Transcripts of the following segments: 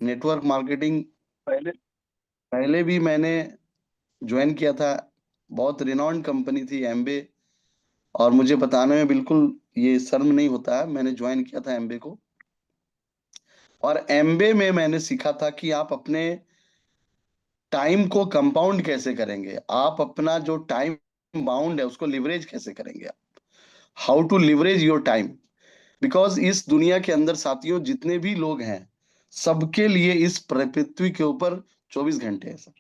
Network marketing पहले पहले भी मैंने ज्वाइन किया था। बहुत रिनॉन्ड कंपनी थी एमबे। और मुझे बताने में बिल्कुल ये शर्म नहीं होता है, मैंने ज्वाइन किया था एमबे को। और एमबे में मैंने सीखा था कि आप अपने टाइम को कंपाउंड कैसे करेंगे, आप अपना जो टाइम बाउंड है उसको लिवरेज कैसे करेंगे, आप how to leverage your time. Because इस दुनिया के अंदर साथियों जितने भी लोग हैं, सबके लिए इस पृथ्वी के ऊपर 24 घंटे हैं sir.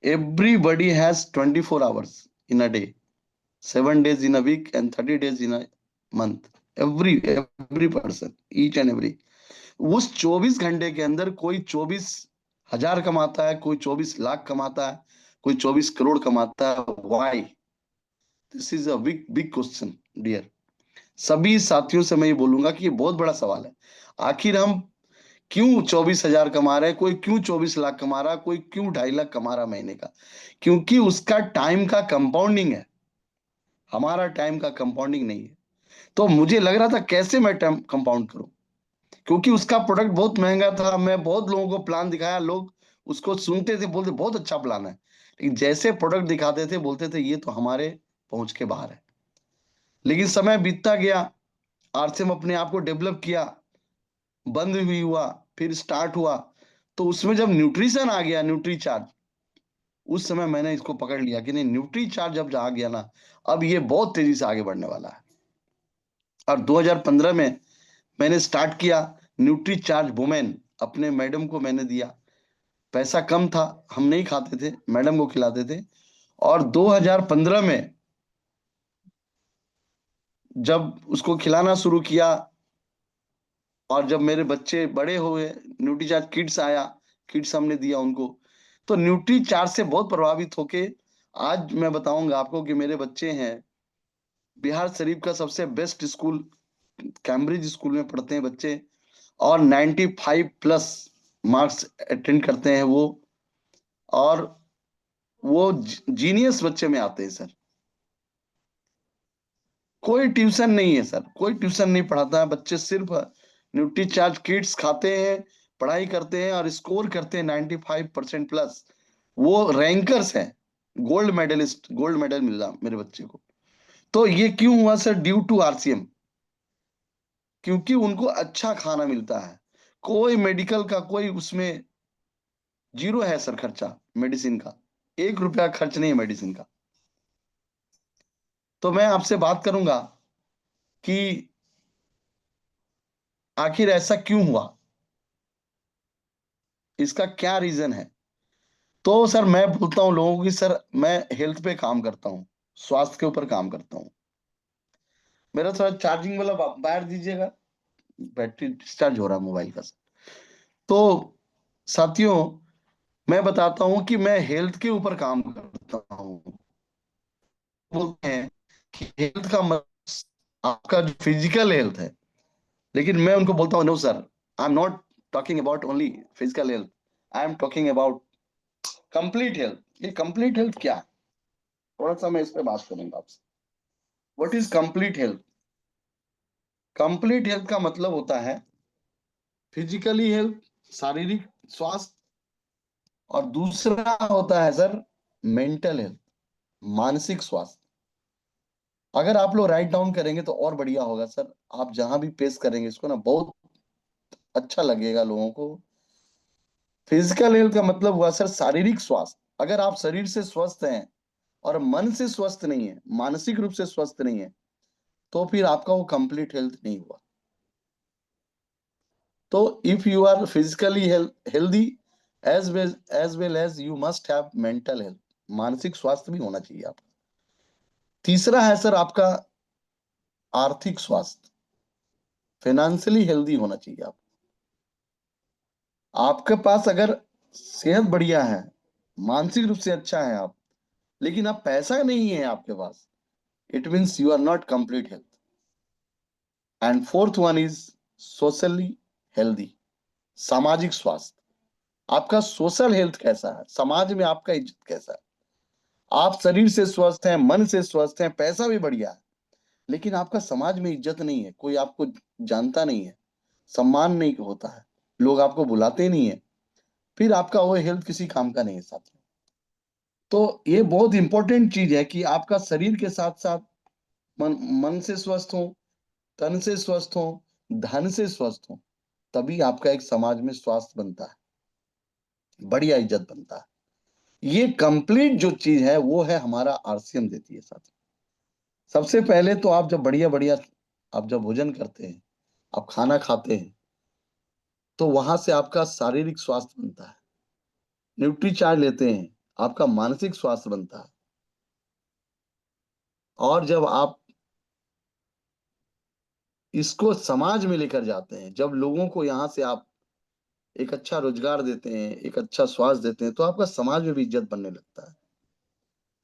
Everybody has 24 hours in a day, 7 days in a week and 30 days in a month। every person, each and every, उस 24 घंटे के अंदर कोई 24 हजार कमाता है, कोई 24 लाख कमाता है, कोई 24 करोड़ कमाता है। Why? This is a big big question dear. सभी साथियों से मैं ये बोलूंगा कि ये बहुत बड़ा सवाल है। आखिर हम क्यों 24 हजार कमा रहे हैं, कोई क्यों 24 लाख कमा रहा है, कोई क्यों 2.5 लाख कमा रहा है महीने का? क्योंकि उसका टाइम का कंपाउंडिंग है, हमारा टाइम का कंपाउंडिंग नहीं है। तो मुझे लग रहा था कैसे मैं टाइम कंपाउंड करूं, क्योंकि उसका प्रोडक्ट बहुत महंगा था। मैं बहुत लोगों को प्लान दिखाया, लोग उसको सुनते थे, बोलते बहुत अच्छा प्लान है, लेकिन जैसे प्रोडक्ट दिखाते थे बोलते थे ये तो हमारे पहुंच के बाहर है। लेकिन समय बीतता गया, आरसीएम अपने आप को डेवलप किया, बंद भी हुआ, फिर स्टार्ट हुआ। तो उसमें जब न्यूट्रिशन आ गया, न्यूट्री चार्ज, उस समय मैंने इसको पकड़ लिया कि नहीं, न्यूट्री चार्ज जब आ गया ना, अब ये बहुत तेजी से आगे बढ़ने वाला है। और 2015 में मैंने स्टार्ट किया न्यूट्री चार्ज वुमेन, अपने मैडम को मैंने दिया। पैसा कम था, हम नहीं खाते थे, मैडम को खिलाते थे। और 2015 में जब उसको खिलाना शुरू किया, और जब मेरे बच्चे बड़े हुए, न्यूट्री चार्ज किड्स आया, किड्स हमने दिया उनको। तो न्यूट्री चार्ज से बहुत प्रभावित होके आज मैं बताऊंगा आपको कि मेरे बच्चे हैं बिहार शरीफ का सबसे बेस्ट स्कूल, कैम्ब्रिज स्कूल में पढ़ते हैं बच्चे। और 95+ मार्क्स अटेंड करते हैं वो। और वो जीनियस बच्चे में आते हैं सर। कोई ट्यूशन नहीं है सर, कोई ट्यूशन नहीं पढ़ाता है, बच्चे सिर्फ न्यूट्री चार्ज किड्स खाते हैं, पढ़ाई करते हैं और स्कोर करते हैं 95% प्लस। वो रैंकर्स हैं, गोल्ड मेडलिस्ट, गोल्ड मेडल मिल रहा मेरे बच्चे को। तो ये क्यों हुआ सर? Due to RCM. क्योंकि उनको अच्छा खाना मिलता है, कोई मेडिकल का कोई उसमें जीरो है सर खर्चा, मेडिसिन का 1 रुपया खर्च नहीं है मेडिसिन का। तो मैं आपसे बात करूंगा कि आखिर ऐसा क्यों हुआ, इसका क्या रीजन है। तो सर मैं बोलता हूँ लोगों की, सर मैं हेल्थ पे काम करता हूँ, स्वास्थ्य के ऊपर काम करता हूँ। मेरा थोड़ा चार्जिंग वाला वायर दीजिएगा, बैटरी डिस्चार्ज हो रहा है मोबाइल का। तो साथियों, मैं बताता हूँ कि मैं हेल्थ के ऊपर काम करता हूँ। बोलते हैं कि हेल्थ का मतलब आपका जो फिजिकल हेल्थ है, लेकिन मैं उनको बोलता हूँ no sir, I am not talking about only physical health, I am talking about complete health. ये कंप्लीट हेल्थ क्या है, थोड़ा सा मैं इस पे बात करूंगा आपसे। What is complete health? Complete health का मतलब होता है फिजिकली हेल्थ, शारीरिक स्वास्थ्य। और दूसरा होता है सर मेंटल हेल्थ, मानसिक स्वास्थ्य। अगर आप लोग राइट डाउन करेंगे तो और बढ़िया होगा सर। आप जहां भी पेश करेंगे इसको ना, बहुत अच्छा लगेगा लोगों को। फिजिकल हेल्थ का मतलब हुआ सर शारीरिक स्वास्थ्य। अगर आप शरीर से स्वस्थ हैं और मन से स्वस्थ नहीं है, मानसिक रूप से स्वस्थ नहीं है, तो फिर आपका वो कंप्लीट हेल्थ नहीं हुआ। तो if you are physically healthy, as well as you must have mental health, मानसिक स्वास्थ्य भी होना चाहिए आपका। तीसरा है सर आपका आर्थिक स्वास्थ्य, फाइनेंशियली हेल्दी होना चाहिए आप। आपके पास अगर सेहत बढ़िया है, मानसिक रूप से अच्छा है आप, लेकिन अब पैसा नहीं है आपके पास, it means you are not complete health. And fourth one is socially healthy, सामाजिक स्वास्थ्य। आपका सोशल हेल्थ कैसा है, समाज में आपका इज्जत कैसा है। आप शरीर से स्वस्थ हैं, मन से स्वस्थ हैं, पैसा भी बढ़िया है, लेकिन आपका समाज में इज्जत नहीं है, कोई आपको जानता नहीं है, सम्मान नहीं होता है। लोग आपको बुलाते नहीं है, फिर आपका वो हेल्थ किसी काम का नहीं है साथियों। तो ये बहुत इंपॉर्टेंट चीज है कि आपका शरीर के साथ साथ मन से स्वस्थ हो, तन से स्वस्थ हो, धन से स्वस्थ हो, तभी आपका एक समाज में स्वास्थ्य बनता है, बढ़िया इज्जत बनता है। ये कंप्लीट जो चीज है वो है हमारा आरसीएम देती है साथियों। सबसे पहले तो आप जब बढ़िया बढ़िया आप जब भोजन करते हैं, आप खाना खाते हैं, तो वहां से आपका शारीरिक स्वास्थ्य बनता है। न्यूट्री चार्ज लेते हैं, आपका मानसिक स्वास्थ्य बनता है। और जब आप इसको समाज में लेकर जाते हैं, जब लोगों को यहाँ से आप एक अच्छा रोजगार देते हैं, एक अच्छा स्वास्थ्य देते हैं, तो आपका समाज में भी इज्जत बनने लगता है।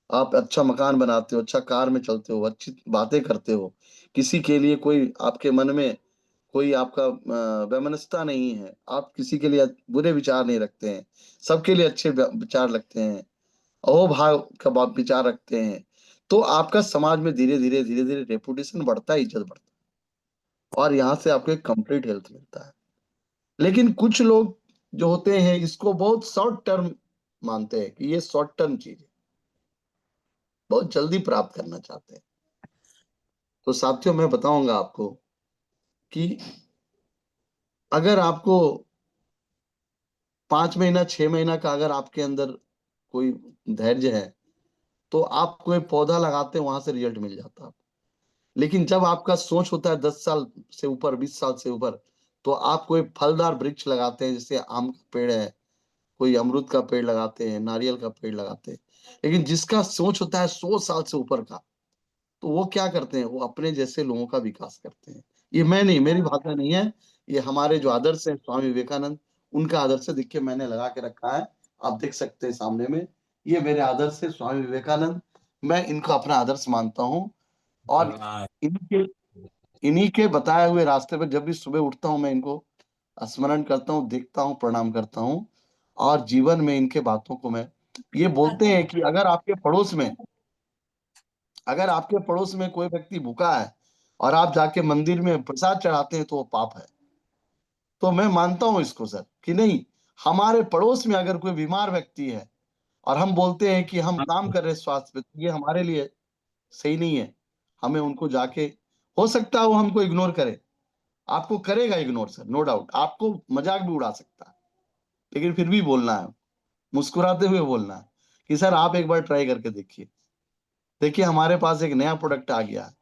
आप अच्छा मकान बनाते हो, अच्छा कार में चलते हो, अच्छी बातें करते हो, किसी के लिए कोई आपके मन में कोई आपका वैमनस्यता नहीं है, आप किसी के लिए बुरे विचार नहीं रखते हैं, सबके लिए अच्छे विचार रखते हैं, अहोभाव का विचार रखते हैं, तो आपका समाज में धीरे धीरे रेपुटेशन बढ़ता है, इज्जत बढ़ता है, और यहाँ से आपको एक कंप्लीट हेल्थ मिलता है। लेकिन कुछ लोग जो होते हैं इसको बहुत शॉर्ट टर्म मानते हैं कि ये शॉर्ट टर्म चीज है, बहुत जल्दी प्राप्त करना चाहते हैं। तो साथियों मैं बताऊंगा आपको कि अगर आपको 5 महीना 6 महीना का अगर आपके अंदर कोई धैर्य है, तो आप कोई पौधा लगाते हैं वहां से रिजल्ट मिल जाता है। लेकिन जब आपका सोच होता है 10 साल से ऊपर, 20 साल से ऊपर, तो आप कोई फलदार वृक्ष लगाते हैं, जैसे आम का पेड़ है, कोई अमरूद का पेड़ लगाते हैं, नारियल का पेड़ लगाते हैं। लेकिन जिसका सोच होता है 100 साल से ऊपर का, तो वो क्या करते हैं, वो अपने जैसे लोगों का विकास करते हैं। ये मैं नहीं, मेरी भाषा नहीं है, ये हमारे जो आदर्श है स्वामी विवेकानंद, उनका आदर्श है। देखिए मैंने लगा के रखा है, आप देख सकते हैं सामने में, ये मेरे आदर्श है स्वामी विवेकानंद। मैं इनको अपना आदर्श मानता हूँ, और इनके इन्हीं के बताए हुए रास्ते पर जब भी सुबह उठता हूँ मैं इनको स्मरण करता हूँ, देखता हूँ, प्रणाम करता हूँ, और जीवन में इनके बातों को मैं, ये बोलते हैं कि अगर आपके पड़ोस में कोई व्यक्ति भूखा है और आप जाके मंदिर में प्रसाद चढ़ाते हैं तो वो पाप है। तो मैं मानता हूं इसको सर, कि नहीं, हमारे पड़ोस में अगर कोई बीमार व्यक्ति है और हम बोलते हैं कि हम काम कर रहे हैं स्वास्थ्य पे, तो ये हमारे लिए सही नहीं है। हमें उनको जाके, हो सकता है वो हमको इग्नोर करे, आपको करेगा इग्नोर सर, नो डाउट, आपको मजाक भी उड़ा सकता है, लेकिन फिर भी बोलना है, मुस्कुराते हुए बोलना है कि सर आप एक बार ट्राई करके देखिए। देखिए हमारे पास एक नया प्रोडक्ट आ गया है,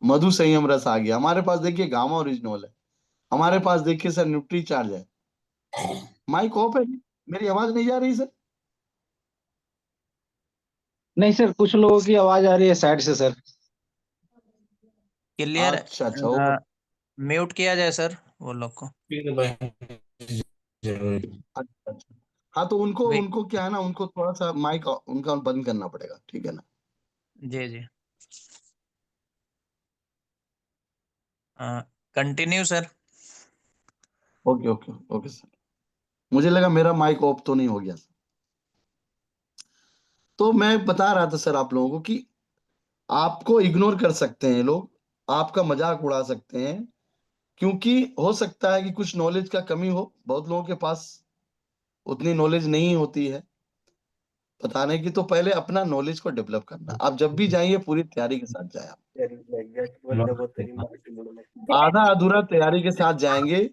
मधु संयम रस आ गया हमारे पास, देखिए गामा ओरिजिनल है हमारे पास, देखिए सर न्यूट्री चार्ज है। माइक ऑफ है, मेरी आवाज नहीं जा रही सर? नहीं सर, कुछ लोगों की आवाज आ रही है साइड से सर। क्लियर। अच्छा अच्छा, ओके। म्यूट किया जाए सर वो लोग को। अच्छा अच्छा, हाँ तो उनको वे- उनको क्या है ना, उनको थोड़ा सा माइक उनका बंद करना पड़ेगा, ठीक है ना? जी जी। Continue sir. Okay okay okay sir, मुझे लगा मेरा माइक ऑफ तो नहीं हो गया। तो मैं बता रहा था सर आप लोगों को कि आपको इग्नोर कर सकते हैं लोग, आपका मजाक उड़ा सकते हैं, क्योंकि हो सकता है कि कुछ नॉलेज का कमी हो, बहुत लोगों के पास उतनी नॉलेज नहीं होती है बताने की। तो पहले अपना नॉलेज को डेवलप करना, आप जब भी जाइए पूरी तैयारी के साथ जाए। आधा अधूरा तैयारी के साथ जाएंगे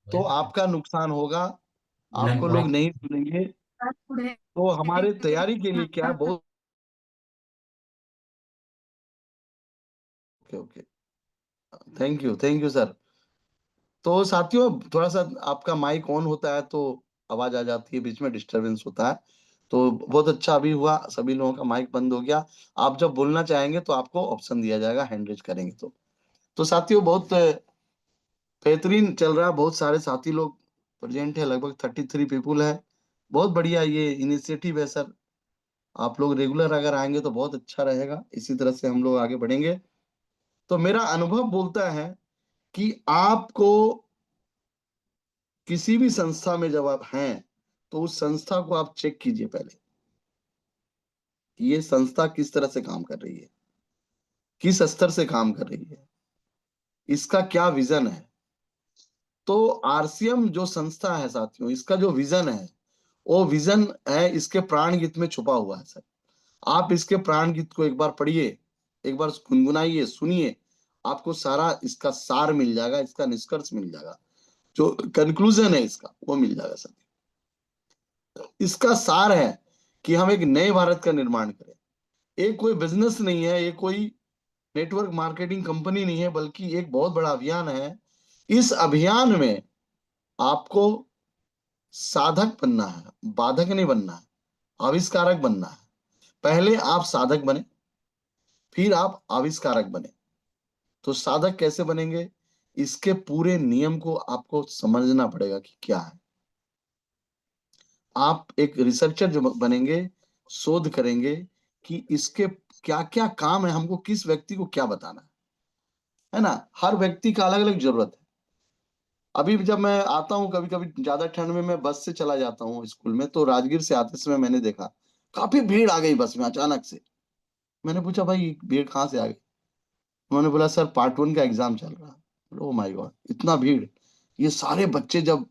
तो आपका नुकसान होगा, आपको लोग नहीं सुनेंगे। तो हमारे तैयारी के लिए क्या है, बहुत okay okay, thank you sir. तो साथियों थोड़ा सा आपका माइक ऑन होता है तो आवाज आ जाती है, बीच में डिस्टरबेंस होता है। तो बहुत अच्छा अभी हुआ, सभी लोगों का माइक बंद हो गया। आप जब बोलना चाहेंगे तो आपको ऑप्शन दिया जाएगा, हैंड रेज करेंगे तो साथियों बहुत बेहतरीन चल रहा है, बहुत सारे साथी लोग प्रेजेंट है, लगभग 33 पीपुल है। बहुत बढ़िया ये इनिशिएटिव है सर, आप लोग रेगुलर अगर आएंगे तो बहुत अच्छा रहेगा, इसी तरह से हम लोग आगे बढ़ेंगे। तो मेरा अनुभव बोलता है कि आपको किसी भी संस्था में जब आप हैं, तो उस संस्था को आप चेक कीजिए पहले कि ये संस्था किस तरह से काम कर रही है, किस स्तर से काम कर रही है, इसका क्या विजन है, तो आरसीएम जो संस्था है साथियों, इसका जो विजन है, वो विजन है इसके प्राण गीत में छुपा हुआ है सर। आप इसके प्राण गीत को एक बार पढ़िए, एक बार गुनगुनाइए, सुनिए, आपको सारा इसका सार मिल जाएगा, इसका निष्कर्ष मिल जाएगा, जो कंक्लूजन है इसका वो मिल जाएगा सर। इसका सार है कि हम एक नए भारत का निर्माण करें। एक कोई बिजनेस नहीं है, ये कोई नेटवर्क मार्केटिंग कंपनी नहीं है, बल्कि एक बहुत बड़ा अभियान है। इस अभियान में आपको साधक बनना है, बाधक नहीं बनना है, आविष्कारक बनना है। पहले आप साधक बने, फिर आप आविष्कारक बने। तो साधक कैसे बनेंगे, इसके पूरे नियम को आपको समझना पड़ेगा कि क्या है। आप एक रिसर्चर जो बनेंगे, शोध करेंगे कि इसके क्या क्या काम है, हमको किस व्यक्ति को क्या बताना है ना। हर व्यक्ति का अलग अलग जरूरत है। अभी जब मैं आता हूँ, कभी कभी ज्यादा ठंड में मैं बस से चला जाता हूँ स्कूल में, तो राजगीर से आते समय मैंने देखा काफी भीड़ आ गई बस में अचानक से। मैंने पूछा भाई भीड़ कहाँ से आ गई। उन्होंने बोला सर पार्ट 1 का एग्जाम चल रहा है। ओ माय गॉड, इतना भीड़। ये सारे बच्चे जब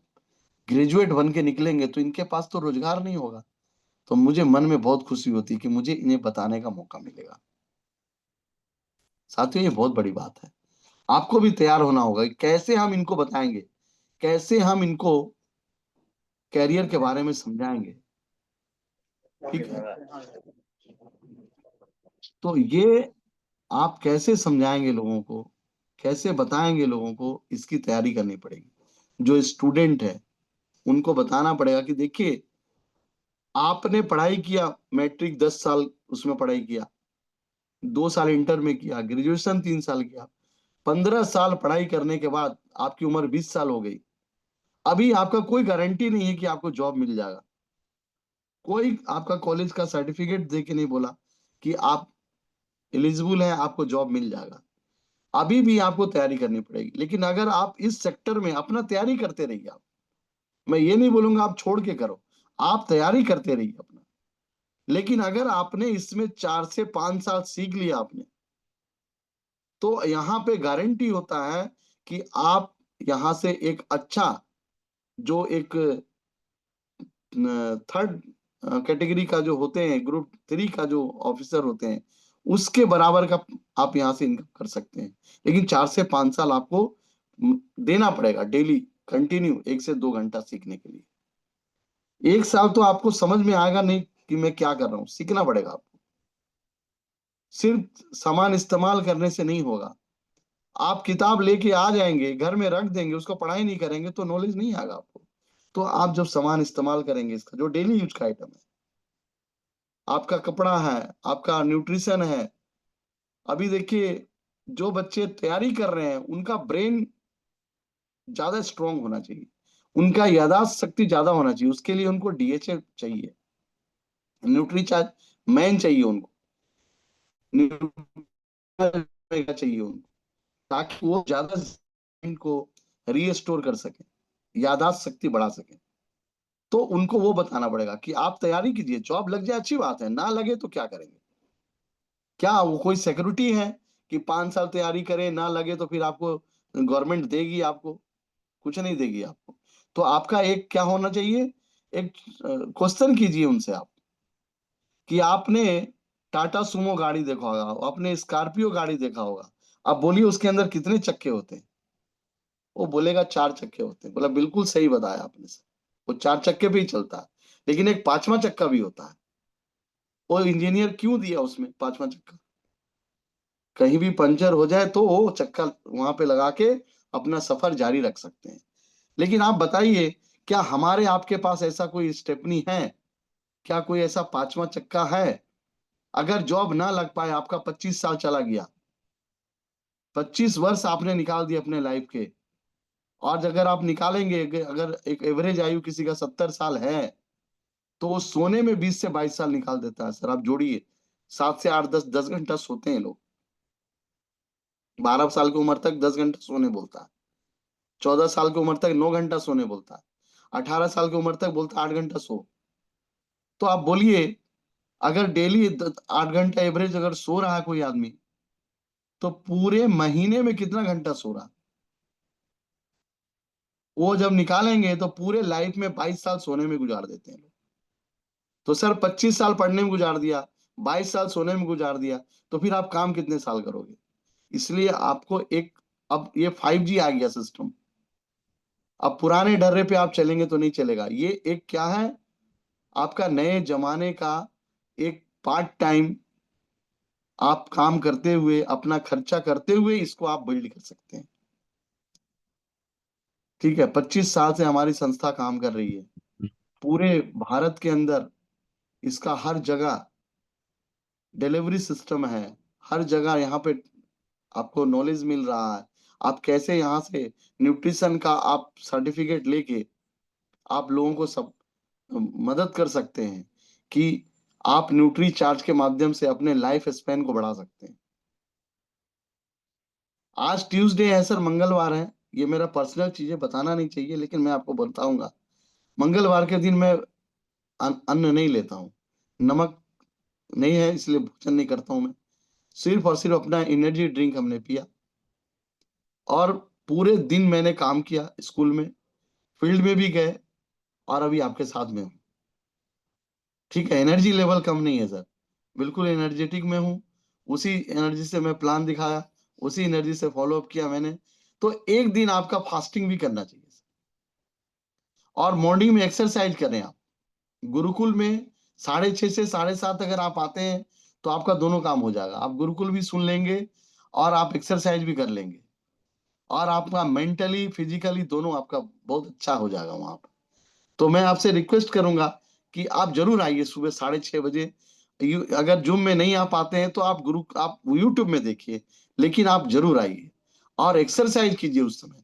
ग्रेजुएट बन के निकलेंगे तो इनके पास तो रोजगार नहीं होगा। तो मुझे मन में बहुत खुशी होती कि मुझे इन्हें बताने का मौका मिलेगा। साथियों ये बहुत बड़ी बात है। आपको भी तैयार होना होगा कि कैसे हम इनको बताएंगे, कैसे हम इनको कैरियर के बारे में समझाएंगे। ठीक है, तो ये आप कैसे समझाएंगे लोगों को, कैसे बताएंगे लोगों को, इसकी तैयारी करनी पड़ेगी। जो स्टूडेंट है उनको बताना पड़ेगा कि देखिए आपने पढ़ाई किया, मैट्रिक 10 साल उसमें पढ़ाई किया, 2 साल इंटर में किया, ग्रेजुएशन 3 साल किया, 15 साल पढ़ाई करने के बाद आपकी उम्र 20 साल हो गई। अभी आपका कोई गारंटी नहीं है कि आपको जॉब मिल जाएगा। कोई आपका कॉलेज का सर्टिफिकेट दे के नहीं बोला कि आप एलिजिबल हैं, आपको जॉब मिल जाएगा। अभी भी आपको तैयारी करनी पड़ेगी। लेकिन अगर आप इस सेक्टर में अपना तैयारी करते रहिए, आप, मैं ये नहीं बोलूंगा आप छोड़ के करो, आप तैयारी करते रहिए अपना। लेकिन अगर आपने इसमें 4 से 5 साल सीख लिया आपने, तो यहाँ पे गारंटी होता है कि आप यहाँ से एक अच्छा, जो एक थर्ड कैटेगरी का जो होते हैं, ग्रुप 3 का जो ऑफिसर होते हैं, उसके बराबर का आप यहाँ से इनकम कर सकते हैं। लेकिन 4 से 5 साल आपको देना पड़ेगा डेली, कंटिन्यू 1 से 2 घंटा सीखने के लिए। 1 साल तो आपको समझ में आएगा नहीं कि मैं क्या कर रहा हूँ, सीखना पड़ेगा आपको। सिर्फ सामान इस्तेमाल करने से नहीं होगा। आप किताब लेके आ जाएंगे, घर में रख देंगे, उसको पढ़ाई नहीं करेंगे तो नॉलेज नहीं आएगा आपको। तो आप जब सामान इस्तेमाल करेंगे, इसका जो डेली यूज का आइटम है, आपका कपड़ा है, आपका न्यूट्रिशन है। अभी देखिए जो बच्चे तैयारी कर रहे हैं उनका ब्रेन ज्यादा स्ट्रांग होना चाहिए, उनका याददाश्त शक्ति ज्यादा होना चाहिए। उसके लिए उनको डीएचए चाहिए, न्यूट्रीचार्ज मैन चाहिए, उनको न्यूट्रीचार्ज चाहिए उनको, ताकि वो ज्यादा को रीस्टोर कर सके, याददाश्त शक्ति बढ़ा सके। तो उनको वो बताना पड़ेगा कि आप तैयारी कीजिए, जॉब लग जाए अच्छी बात है, ना लगे तो क्या करेंगे। क्या वो कोई सिक्योरिटी है कि 5 साल तैयारी करें ना लगे तो फिर आपको गवर्नमेंट देगी? आपको कुछ नहीं देगी आपको। तो आपका एक क्या होना चाहिए, एक क्वेश्चन कीजिए उनसे आप कि आपने टाटा सुमो गाड़ी देखा होगा, आपने स्कॉर्पियो गाड़ी देखा होगा, आप बोलिए उसके अंदर कितने चक्के होते हैं? वो बोलेगा 4 चक्के होते हैं। बोला बिल्कुल सही बताया आपने सर, वो 4 चक्के पे ही चलता है। लेकिन एक 5वां चक्का भी होता है। वो इंजीनियर क्यों दिया उसमें 5वां चक्का? कहीं भी पंचर हो जाए तो वो चक्का वहां पे लगा के अपना सफर जारी रख सकते हैं। लेकिन आप बताइए, क्या हमारे आपके पास ऐसा कोई स्टेपनी है? क्या कोई ऐसा 5वां चक्का है? अगर जॉब ना लग पाए, आपका 25 साल चला गया, 25 वर्ष आपने निकाल दिए अपने लाइफ के। और अगर आप निकालेंगे, अगर एक एवरेज आयु किसी का 70 साल है, तो वो सोने में 20 से 22 साल निकाल देता है सर। आप जोड़िए, 7 से 8, 10 10 घंटा सोते हैं लोग। 12 साल की उम्र तक 10 घंटा सोने बोलता है, 14 साल की उम्र तक 9 घंटा सोने बोलता है, 18 साल की उम्र तक बोलता है 8 घंटा सो। तो आप बोलिए, अगर डेली 8 घंटा एवरेज अगर सो रहा है कोई आदमी, तो पूरे महीने में कितना घंटा सो रहा? वो जब निकालेंगे तो पूरे लाइफ में 22 साल सोने में गुजार देते हैं लोग। तो सर 25 साल पढ़ने में गुजार दिया, 22 साल सोने में गुजार दिया, तो फिर आप काम कितने साल करोगे? इसलिए आपको एक, अब ये 5G आ गया सिस्टम, अब पुराने डर्रे पे आप चलेंगे तो नहीं चलेगा। ये एक क्या है, आपका नए जमाने का एक पार्ट टाइम आप काम करते हुए, अपना खर्चा करते हुए इसको आप बिल्ड कर सकते हैं। ठीक है, 25 साल से हमारी संस्था काम कर रही है पूरे भारत के अंदर। इसका हर जगह डिलीवरी सिस्टम है, हर जगह यहाँ पे आपको नॉलेज मिल रहा है। आप कैसे यहाँ से न्यूट्रिशन का आप सर्टिफिकेट लेके आप लोगों को सब मदद कर सकते हैं कि आप न्यूट्री चार्ज के माध्यम से अपने लाइफ स्पैन को बढ़ा सकते हैं। आज ट्यूसडे है सर, मंगलवार है, ये मेरा पर्सनल चीजें बताना नहीं चाहिए लेकिन मैं आपको बताऊंगा। मंगलवार के दिन मैं अन्न नहीं लेता हूँ, नमक नहीं है इसलिए भोजन नहीं करता हूं मैं। सिर्फ और सिर्फ अपना एनर्जी ड्रिंक हमने पिया और पूरे दिन मैंने काम किया, स्कूल में, फील्ड में भी गए और अभी आपके साथ में हूँ। ठीक है, एनर्जी लेवल कम नहीं है सर, बिल्कुल एनर्जेटिक में हूँ। उसी एनर्जी से मैं प्लान दिखाया, उसी एनर्जी से फॉलो अप किया मैंने। तो एक दिन आपका फास्टिंग भी करना चाहिए सर। और मॉर्निंग में एक्सरसाइज करें आप, गुरुकुल में 6:30 से 7:30 अगर आप आते हैं तो आपका दोनों काम हो जाएगा, आप गुरुकुल भी सुन लेंगे और आप एक्सरसाइज भी कर लेंगे और आपका मेंटली फिजिकली दोनों आपका बहुत अच्छा हो जाएगा वहां पर। तो मैं आपसे रिक्वेस्ट करूंगा कि आप जरूर आइए सुबह 6:30 बजे। अगर जूम में नहीं आ पाते हैं तो आप यूट्यूब में देखिए, लेकिन आप जरूर आइए और एक्सरसाइज कीजिए। उस समय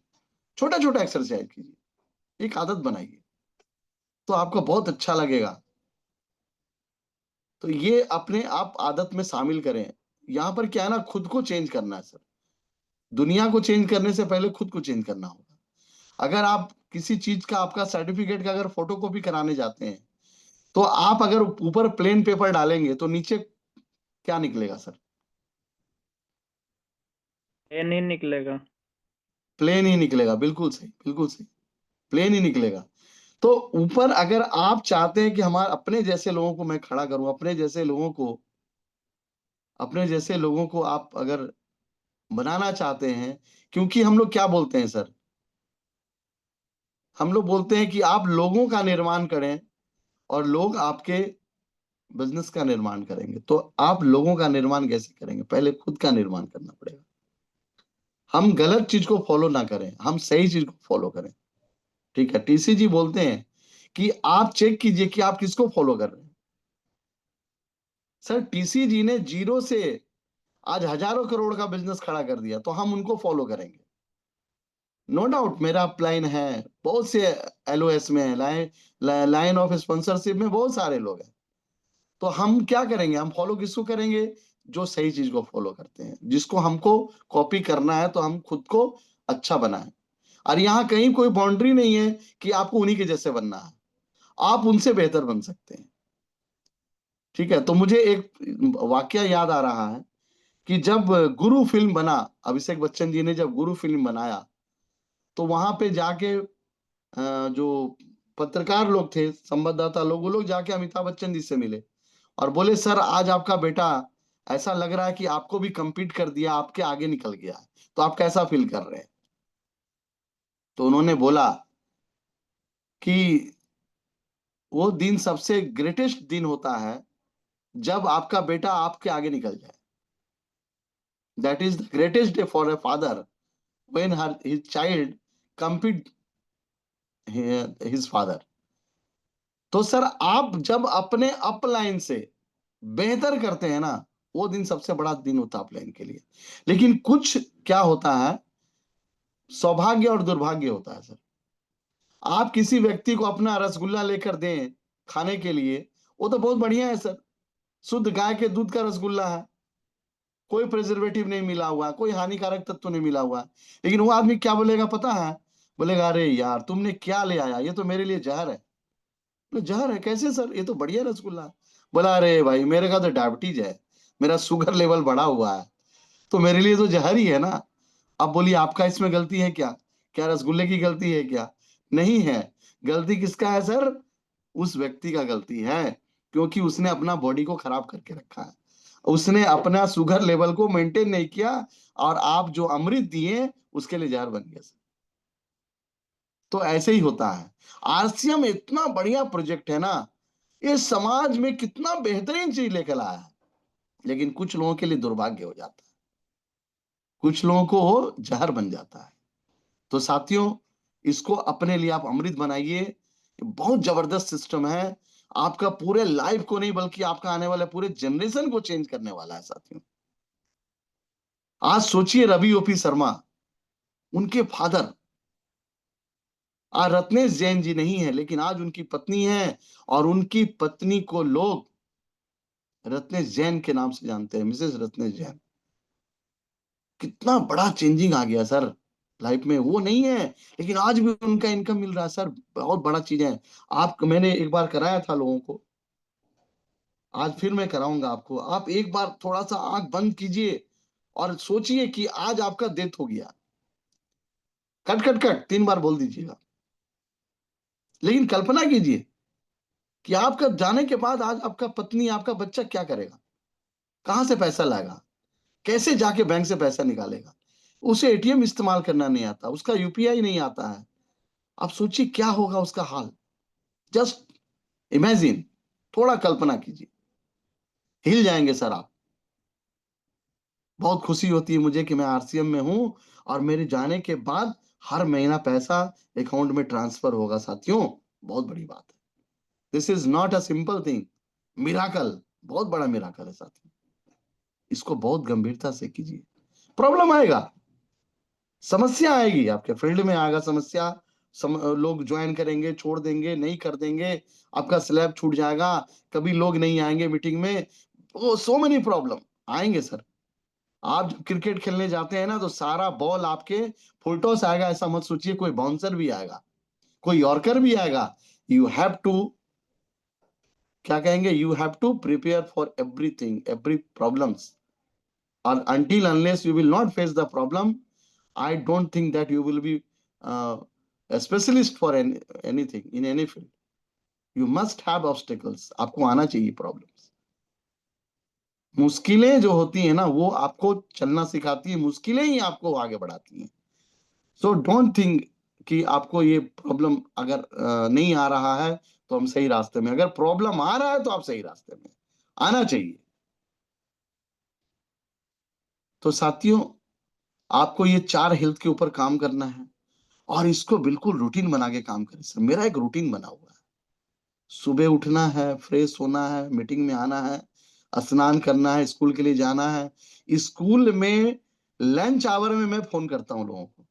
छोटा छोटा एक्सरसाइज कीजिए, एक आदत बनाइए तो आपको बहुत अच्छा लगेगा। तो ये अपने आप आदत में शामिल करें। यहाँ पर क्या है ना, खुद को चेंज करना है सर। दुनिया को चेंज करने से पहले खुद को चेंज करना होगा। अगर आप किसी चीज का, आपका सर्टिफिकेट का अगर फोटो कॉपी कराने जाते हैं तो आप अगर ऊपर प्लेन पेपर डालेंगे तो नीचे क्या निकलेगा सर? ये नहीं निकलेगा। प्लेन ही निकलेगा, बिल्कुल सही, बिल्कुल सही, प्लेन ही निकलेगा। तो ऊपर अगर आप चाहते हैं कि हमारे अपने जैसे लोगों को मैं खड़ा करूं, अपने जैसे लोगों को आप अगर बनाना चाहते हैं, क्योंकि हम लोग क्या बोलते हैं सर, हम लोग बोलते हैं कि आप लोगों का निर्माण करें और लोग आपके बिजनेस का निर्माण करेंगे। तो आप लोगों का निर्माण कैसे करेंगे? पहले खुद का निर्माण करना पड़ेगा। हम गलत चीज को फॉलो ना करें, हम सही चीज को फॉलो करें। ठीक है, टीसी जी बोलते हैं कि आप चेक कीजिए कि आप किसको फॉलो कर रहे हैं। सर टीसी जी ने जीरो से आज हजारों करोड़ का बिजनेस खड़ा कर दिया, तो हम उनको फॉलो करेंगे। नो डाउट मेरा अपलाइन है, बहुत से एलओएस में है, लाइन ऑफ स्पॉन्सरशिप में बहुत सारे लोग हैं। तो हम क्या करेंगे, हम फॉलो किसको करेंगे? जो सही चीज को फॉलो करते हैं। जिसको हमको कॉपी करना है तो हम खुद को अच्छा बनाएं। और यहाँ कहीं कोई बाउंड्री नहीं है कि आपको उन्हीं के जैसे बनना है, आप उनसे बेहतर बन सकते हैं। ठीक है, तो मुझे एक वाकया याद आ रहा है कि जब गुरु फिल्म बना, अभिषेक बच्चन जी ने जब गुरु फिल्म बनाया तो वहां पे जाके जो पत्रकार लोग थे, संवाददाता लोग, वो लोग जाके अमिताभ बच्चन जी से मिले और बोले सर आज आपका बेटा ऐसा लग रहा है कि आपको भी compete कर दिया, आपके आगे निकल गया है, तो आप कैसा फील कर रहे हैं? तो उन्होंने बोला कि वो दिन सबसे ग्रेटेस्ट दिन होता है जब आपका बेटा आपके आगे निकल जाए। That is the greatest day for a father when his child compete his father. तो सर आप जब अपने अपलाइन से बेहतर करते हैं ना, वो दिन सबसे बड़ा दिन होता है अपलाइन के लिए। लेकिन कुछ क्या होता है, सौभाग्य और दुर्भाग्य होता है सर। आप किसी व्यक्ति को अपना रसगुल्ला लेकर दें खाने के लिए, वो तो बहुत बढ़िया है सर, शुद्ध गाय के दूध का रसगुल्ला है, कोई प्रिजर्वेटिव नहीं मिला हुआ, कोई हानिकारक तत्व नहीं मिला हुआ। लेकिन वो आदमी क्या बोलेगा पता है? बोलेगा अरे यार तुमने क्या ले आया, ये तो मेरे लिए जहर है। बोले जहर है कैसे सर, ये तो बढ़िया रसगुल्ला है। बोला अरे भाई मेरे का तो डायबिटीज है, मेरा शुगर लेवल बढ़ा हुआ है, तो मेरे लिए तो जहर ही है ना। अब बोलिए आपका इसमें गलती है क्या? क्या रसगुल्ले की गलती है क्या? नहीं है। गलती किसका है सर? उस व्यक्ति का गलती है, क्योंकि उसने अपना बॉडी को खराब करके रखा है, उसने अपना शुगर लेवल को मेंटेन नहीं किया, और आप जो अमृत दिए उसके लिए जहर बन गया सर। तो ऐसे ही होता है। आरसीएम इतना बढ़िया प्रोजेक्ट है ना, ये समाज में कितना बेहतरीन चीज लेकर आया है, लेकिन कुछ लोगों के लिए दुर्भाग्य हो जाता है, कुछ लोगों को वो जहर बन जाता है। तो साथियों, इसको अपने लिए आप अमृत बनाइए। ये बहुत जबरदस्त सिस्टम है, आपका पूरे लाइफ को नहीं बल्कि आपका आने वाले पूरे जनरेशन को चेंज करने वाला है साथियों। आज सोचिए, रवि ओपी शर्मा, उनके फादर आज रत्नेश जैन जी नहीं है, लेकिन आज उनकी पत्नी है, और उनकी पत्नी को लोग रत्नेश जैन के नाम से जानते हैं, मिसेस रत्नेश जैन। कितना बड़ा चेंजिंग आ गया सर लाइफ में। वो नहीं है, लेकिन आज भी उनका इनकम मिल रहा है सर, बहुत बड़ा चीज है। आप, मैंने एक बार कराया था लोगों को, आज फिर मैं कराऊंगा आपको। आप एक बार थोड़ा सा आंख बंद कीजिए और सोचिए कि आज आपका डेथ हो गया, कट कट कट 3 बार बोल दीजिएगा, लेकिन कल्पना कीजिए कि आपका जाने के बाद आज आपका पत्नी, आपका बच्चा क्या करेगा, कहां से पैसा लाएगा, कैसे जाके बैंक से पैसा निकालेगा। उसे एटीएम इस्तेमाल करना नहीं आता, उसका यूपीआई नहीं आता है। आप सोचिए क्या होगा उसका हाल। जस्ट इमेजिन, थोड़ा कल्पना कीजिए, हिल जाएंगे सर आप। बहुत खुशी होती है मुझे कि मैं आरसीएम में हूं, और मेरे जाने के बाद हर महीना पैसा अकाउंट में ट्रांसफर होगा साथियों। बहुत बड़ी बात है। This is not a simple thing, miracle, बहुत बड़ा मिराकल है साथियों। इसको बहुत गंभीरता से कीजिए। प्रॉब्लम आएगा, समस्या आएगी, आपके फील्ड में आएगा समस्या। लोग ज्वाइन करेंगे, छोड़ देंगे, नहीं कर देंगे, आपका स्लैब छूट जाएगा, कभी लोग नहीं आएंगे मीटिंग में, वो सो मेनी प्रॉब्लम आएंगे सर। आप जब क्रिकेट खेलने जाते हैं ना, तो सारा बॉल आपके फुल टॉस आएगा, ऐसा मत सोचिए। कोई बाउंसर भी आएगा, कोई यॉर्कर भी आएगा। यू हैव टू, क्या कहेंगे, you have to prepare for everything, every problems. और until unless you will not face the problem, I don't think that you will be a specialist for anything in any field. You must have obstacles. आपको आना चाहिए problems. मुश्किलें जो होती है ना, वो आपको चलना सिखाती है, मुश्किलें ही आपको आगे बढ़ाती हैं। सो डोंट थिंक कि आपको ये प्रॉब्लम अगर नहीं आ रहा है तो हम सही रास्ते में। अगर प्रॉब्लम आ रहा है तो आप सही रास्ते में, आना चाहिए। तो साथियों, आपको ये 4 हेल्थ के ऊपर काम करना है, और इसको बिल्कुल रूटीन बना के काम करें सर। मेरा एक रूटीन बना हुआ है, सुबह उठना है, फ्रेश होना है, मीटिंग में आना है, स्नान करना है, स्कूल के लिए जाना है। स्कूल में लंच आवर में मैं फोन करता हूँ लोगों को।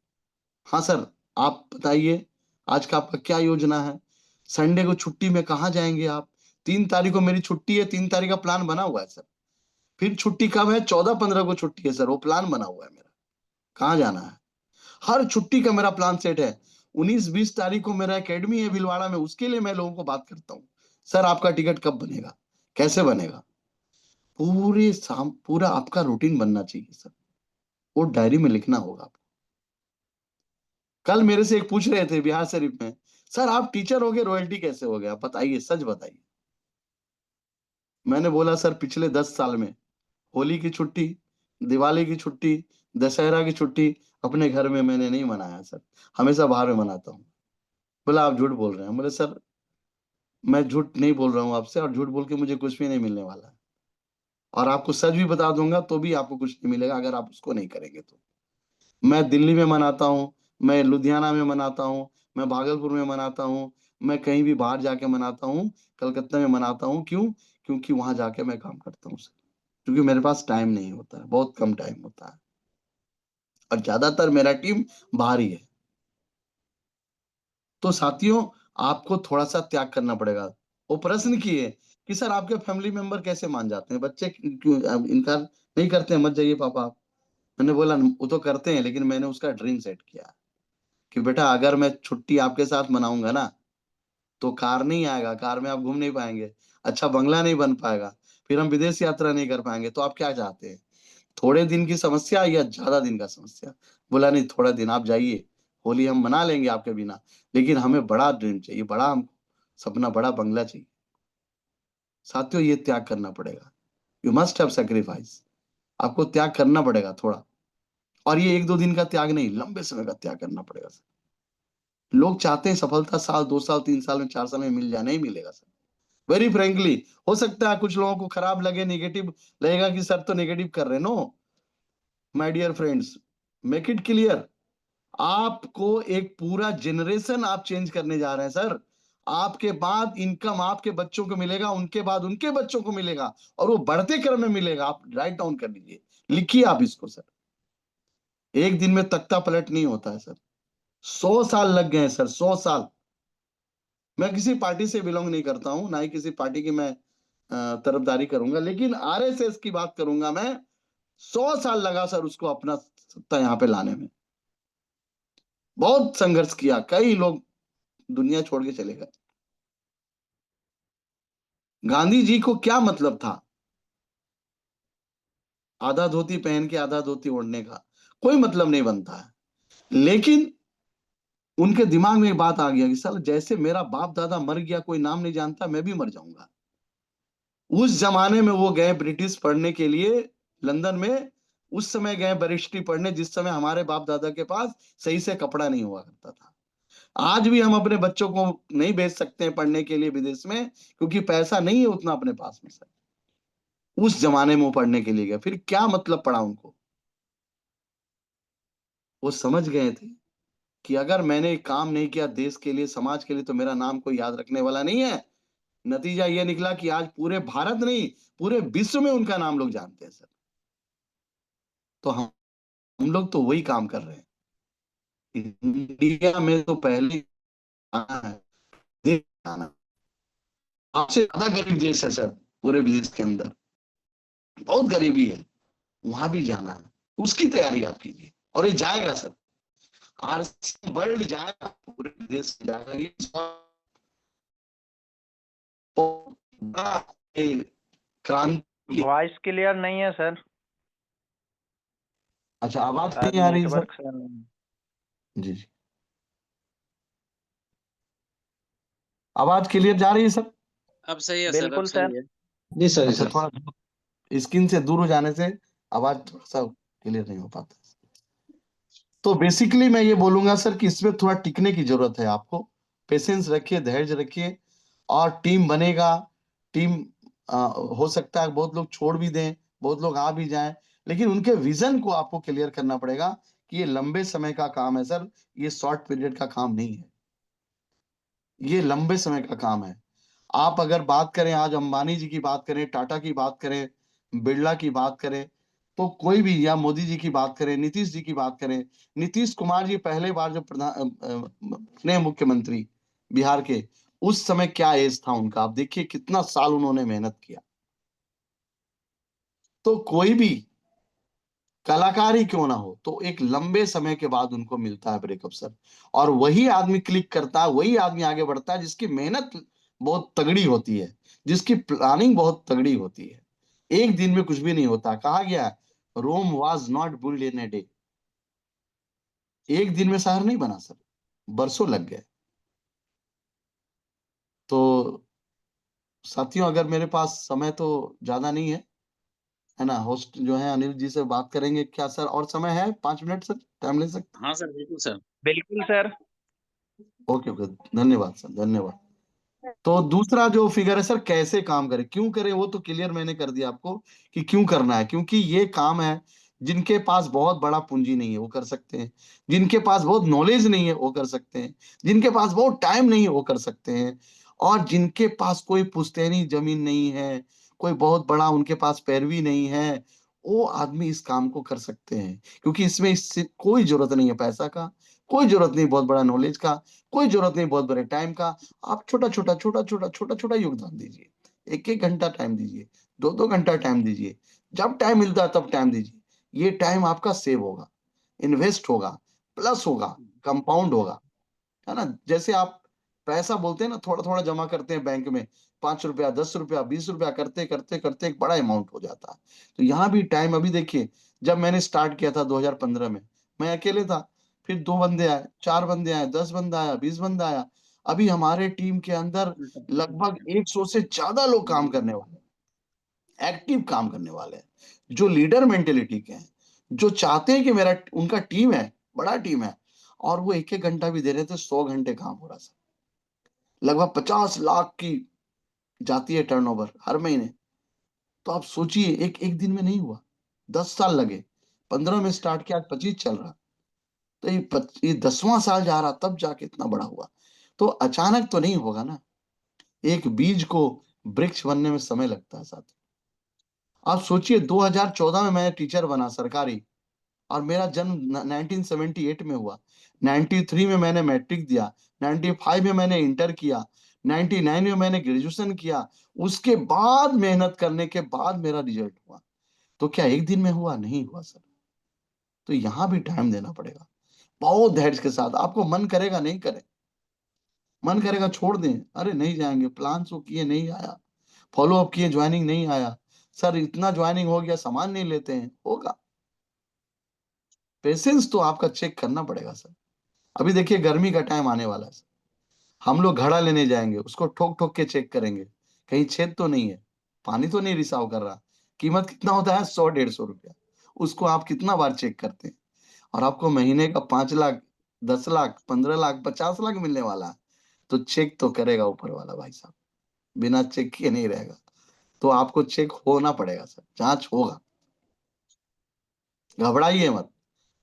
हाँ सर, आप बताइए आज का आपका क्या योजना है, संडे को छुट्टी में कहाँ जाएंगे आप। 3 तारीख को मेरी छुट्टी है, 3 तारीख का प्लान बना हुआ है सर। फिर छुट्टी कब है? 14-15 को छुट्टी है सर, वो प्लान बना हुआ है मेरा, कहाँ जाना है। हर छुट्टी का मेरा प्लान सेट है। 19-20 तारीख को मेरा एकेडमी है भीलवाड़ा में, उसके लिए मैं लोगों को बात करता हूँ। सर आपका टिकट कब बनेगा, कैसे बनेगा, पूरे शाम पूरा आपका रूटीन बनना चाहिए सर। वो डायरी में लिखना होगा आपको। कल मेरे से एक पूछ रहे थे बिहार शरीफ में, सर आप टीचर हो गए, रॉयल्टी कैसे हो गया, बताइए, सच बताइए। मैंने बोला सर पिछले 10 साल में होली की छुट्टी, दिवाली की छुट्टी, दशहरा की छुट्टी अपने घर में मैंने नहीं मनाया सर, हमेशा बाहर में मनाता हूँ। बोला आप झूठ बोल रहे हैं। बोले सर मैं झूठ नहीं बोल रहा हूँ आपसे, और झूठ बोल के मुझे कुछ भी नहीं मिलने वाला है, और आपको सच भी बता दूंगा तो भी आपको कुछ नहीं मिलेगा अगर आप उसको नहीं करेंगे तो। मैं दिल्ली में मनाता हूँ, मैं लुधियाना में मनाता हूँ, मैं भागलपुर में मनाता हूँ, मैं कहीं भी बाहर जाके मनाता हूँ, कलकत्ता में मनाता हूँ। क्यों? क्योंकि वहां जाके मैं काम करता हूँ सर, क्योंकि मेरे पास टाइम नहीं होता है, बहुत कम टाइम होता है, और ज्यादातर मेरा टीम बाहर ही है। तो साथियों, आपको थोड़ा सा त्याग करना पड़ेगा। वो प्रश्न किए कि सर आपके फैमिली मेंबर कैसे मान जाते हैं, बच्चे क्यों इनकार नहीं करते हैं, मत जाइए पापा आप। मैंने बोला वो तो करते हैं, लेकिन मैंने उसका ड्रीम सेट किया कि बेटा अगर मैं छुट्टी आपके साथ मनाऊंगा ना, तो कार नहीं आएगा, कार में आप घूम नहीं पाएंगे, अच्छा बंगला नहीं बन पाएगा, फिर हम विदेश यात्रा नहीं कर पाएंगे। तो आप क्या चाहते हैं, थोड़े दिन की समस्या या ज्यादा दिन का समस्या? बोला नहीं, थोड़ा दिन आप जाइए, होली हम मना लेंगे आपके बिना, लेकिन हमें बड़ा ड्रीम चाहिए, बड़ा हमको सपना, बड़ा बंगला चाहिए। साथियों, ये त्याग करना पड़ेगा। You must have sacrifice. आपको त्याग करना पड़ेगा थोड़ा, और ये 1-2 दिन का त्याग नहीं, लंबे समय का त्याग करना पड़ेगा सर। लोग चाहते हैं सफलता साल, 2 साल, 3 साल में, 4 साल में मिल जाए, नहीं मिलेगा सर। वेरी फ्रेंकली, हो सकता है कुछ लोगों को खराब लगे, नेगेटिव लगेगा कि सर तो नेगेटिव कर रहे। No my dear friends, make it clear, आपको एक पूरा जनरेशन आप चेंज करने जा रहे हैं सर। आपके बाद इनकम आपके बच्चों को मिलेगा, उनके बाद उनके बच्चों को मिलेगा, और वो बढ़ते क्रम में मिलेगा। आप राइट डाउन कर लीजिए, लिखिए आप इसको सर। एक दिन में तख्ता पलट नहीं होता है सर, 100 साल लग गए हैं सर, 100 साल। मैं किसी पार्टी से बिलोंग नहीं करता हूं, ना ही किसी पार्टी की मैं तरफदारी करूंगा, लेकिन आरएसएस की बात करूंगा मैं। 100 साल लगा सर उसको अपना सत्ता यहाँ पे लाने में। बहुत संघर्ष किया, कई लोग दुनिया छोड़ के चले गए। गांधी जी को क्या मतलब था आधा धोती पहन के आधा धोती ओढ़ने का? कोई मतलब नहीं बनता है। लेकिन उनके दिमाग में एक बात आ गया कि साला जैसे मेरा बाप दादा मर गया, कोई नाम नहीं जानता, मैं भी मर जाऊंगा। उस जमाने में वो गए ब्रिटिश पढ़ने के लिए लंदन में। उस समय गए बैरिस्ट्री पढ़ने, जिस समय हमारे बाप दादा के पास सही से कपड़ा नहीं हुआ करता था। आज भी हम अपने बच्चों को नहीं भेज सकते हैं पढ़ने के लिए विदेश में, क्योंकि पैसा नहीं है उतना अपने पास में सर। उस जमाने में वो पढ़ने के लिए गए, फिर क्या मतलब पड़ा उनको? वो समझ गए थे कि अगर मैंने काम नहीं किया देश के लिए, समाज के लिए, तो मेरा नाम कोई याद रखने वाला नहीं है। नतीजा ये निकला कि आज पूरे भारत नहीं, पूरे विश्व में उनका नाम लोग जानते हैं सर। तो हम लोग तो वही काम कर रहे हैं। इंडिया में तो पहले आना है, देश आना। आपसे ज्यादा गरीब देश है सर पूरे विदेश के अंदर, बहुत गरीबी है। वहां भी जाना है, उसकी तैयारी आप कीजिए, और ये जाएगा सर। आरसी वर्ल्ड जाएगा, पूरे विदेश में जाएगा। ये बड़ा क्रांति। वॉइस क्लियर नहीं है सर, अच्छा, आवाज शायद नहीं आ रही है सर? नेटवर्क से नहीं। जी जी, आवाज क्लियर जा रही है सर? अब सही है सर, अब बिल्कुल सही सर। है। जी सर, जी अच्छा, सर। थोड़ा स्क्रीन से दूर हो जाने से आवाज थोड़ा सा क्लियर नहीं हो पाता। तो बेसिकली मैं ये बोलूंगा सर कि इसमें थोड़ा टिकने की जरूरत है आपको। पेशेंस रखिए, धैर्य रखिए, और टीम बनेगा। टीम हो सकता है बहुत लोग छोड़ भी दें, बहुत लोग आ भी जाएं, लेकिन उनके विजन को आपको क्लियर करना पड़ेगा कि ये लंबे समय का काम है सर, ये शॉर्ट पीरियड का काम नहीं है, ये लंबे समय का काम है। आप अगर बात करें, आज अंबानी जी की बात करें, टाटा की बात करें, बिरला की बात करें, तो कोई भी, या मोदी जी की बात करें, नीतीश जी की बात करें। नीतीश कुमार जी पहले बार जो नए मुख्यमंत्री बिहार के, उस समय क्या एज था उनका? आप देखिए कितना साल उन्होंने मेहनत किया। तो कोई भी कलाकार ही क्यों ना हो, तो एक लंबे समय के बाद उनको मिलता है ब्रेकअप सर। और वही आदमी क्लिक करता है, वही आदमी आगे बढ़ता है जिसकी मेहनत बहुत तगड़ी होती है, जिसकी प्लानिंग बहुत तगड़ी होती है। एक दिन में कुछ भी नहीं होता। कहा गया है, Rome was not build in a day. एक दिन में शहर नहीं बना सर, बरसों लग गए। तो साथियों, अगर मेरे पास समय तो ज्यादा नहीं है ना, होस्ट जो है अनिल जी से बात करेंगे क्या सर? और समय है 5 मिनट सर, टाइम ले सकते? हाँ सर, बिल्कुल सर। बिल्कुल सर। ओके ओके, धन्यवाद सर, धन्यवाद। तो दूसरा जो फिगर है सर, कैसे काम करें, क्यों करें, वो तो क्लियर मैंने कर दिया आपको कि क्यों करना है। क्योंकि ये काम है, जिनके पास बहुत बड़ा पूंजी नहीं है वो कर सकते हैं, जिनके पास बहुत नॉलेज नहीं है वो कर सकते हैं, जिनके पास बहुत टाइम नहीं है वो कर सकते हैं, और जिनके पास कोई पुश्तैनी जमीन नहीं है, कोई बहुत बड़ा उनके पास पैरवी नहीं है, वो आदमी इस काम को कर सकते हैं। क्योंकि इसमें इससे कोई जरूरत नहीं है पैसा का, कोई जरूरत नहीं बहुत बड़ा नॉलेज का, कोई जरूरत नहीं बहुत बड़े टाइम का। आप छोटा छोटा छोटा छोटा छोटा छोटा योगदान दीजिए। 1-1 घंटा टाइम दीजिए, 2-2 घंटा टाइम दीजिए, जब टाइम मिलता है तब टाइम दीजिए। ये टाइम आपका सेव होगा, इन्वेस्ट होगा, प्लस होगा, कंपाउंड होगा, है ना। जैसे आप पैसा बोलते हैं ना, थोड़ा थोड़ा जमा करते हैं बैंक में, 5 रुपया, 10 रुपया, 20 रुपया, करते करते करते एक बड़ा अमाउंट हो जाता है। तो यहाँ भी टाइम, अभी देखिए, जब मैंने स्टार्ट किया था 2015 में, मैं अकेले था। फिर 2 बंदे आए, 4 बंदे आए, 10 बंदा आया, 20 बंदा आया। अभी हमारे टीम के अंदर लगभग 100 से ज्यादा लोग काम करने वाले हैं, एक्टिव काम करने वाले हैं, जो लीडर मेंटेलिटी के हैं, जो चाहते हैं कि मेरा उनका टीम है, बड़ा टीम है, और वो 1-1 घंटा भी दे रहे थे, 100 घंटे काम हो रहा सर। लगभग 50 लाख की जाती है टर्नओवर हर महीने। तो आप सोचिए, एक एक दिन में नहीं हुआ, 10 साल लगे। 15 में स्टार्ट किया, आज 25 चल रहा। तो ये 10वां साल जा रहा, तब जाके इतना बड़ा हुआ। तो अचानक तो नहीं होगा ना। एक बीज को वृक्ष बनने में समय लगता है साथी। आप सोचिए, 2014 में मैं टीचर बना सरकारी, और मेरा जन्म 1978 में हुआ। 93 में मैंने मैट्रिक दिया, 95 में मैंने इंटर किया, 99 में मैंने ग्रेजुएशन किया। उसके बाद मेहनत करने के बाद मेरा रिजल्ट हुआ। तो क्या एक दिन में हुआ? नहीं हुआ सर। तो यहाँ भी टाइम देना पड़ेगा, बहुत धैर्य के साथ। आपको मन करेगा नहीं करे, मन करेगा छोड़ दें, अरे नहीं जाएंगे, प्लान तो किए नहीं आया, फॉलो अप किए ज्वाइनिंग नहीं आया, सर इतना ज्वाइनिंग हो गया, सामान नहीं लेते हैं, होगा। पेशेंस तो आपका चेक करना पड़ेगा सर। अभी देखिए, गर्मी का टाइम आने वाला है सर। हम लोग घड़ा लेने जाएंगे, उसको ठोक ठोक के चेक करेंगे, कहीं छेद तो नहीं है, पानी तो नहीं रिसाव कर रहा। कीमत कितना होता है? 100-150 रुपया। उसको आप कितना बार चेक करते हैं? और आपको महीने का 5 लाख, 10 लाख, 15 लाख, 50 लाख मिलने वाला है। तो चेक तो करेगा ऊपर वाला भाई साहब, बिना चेक किए नहीं रहेगा। तो आपको चेक होना पड़ेगा सर, जांच होगा। घबराइए मत,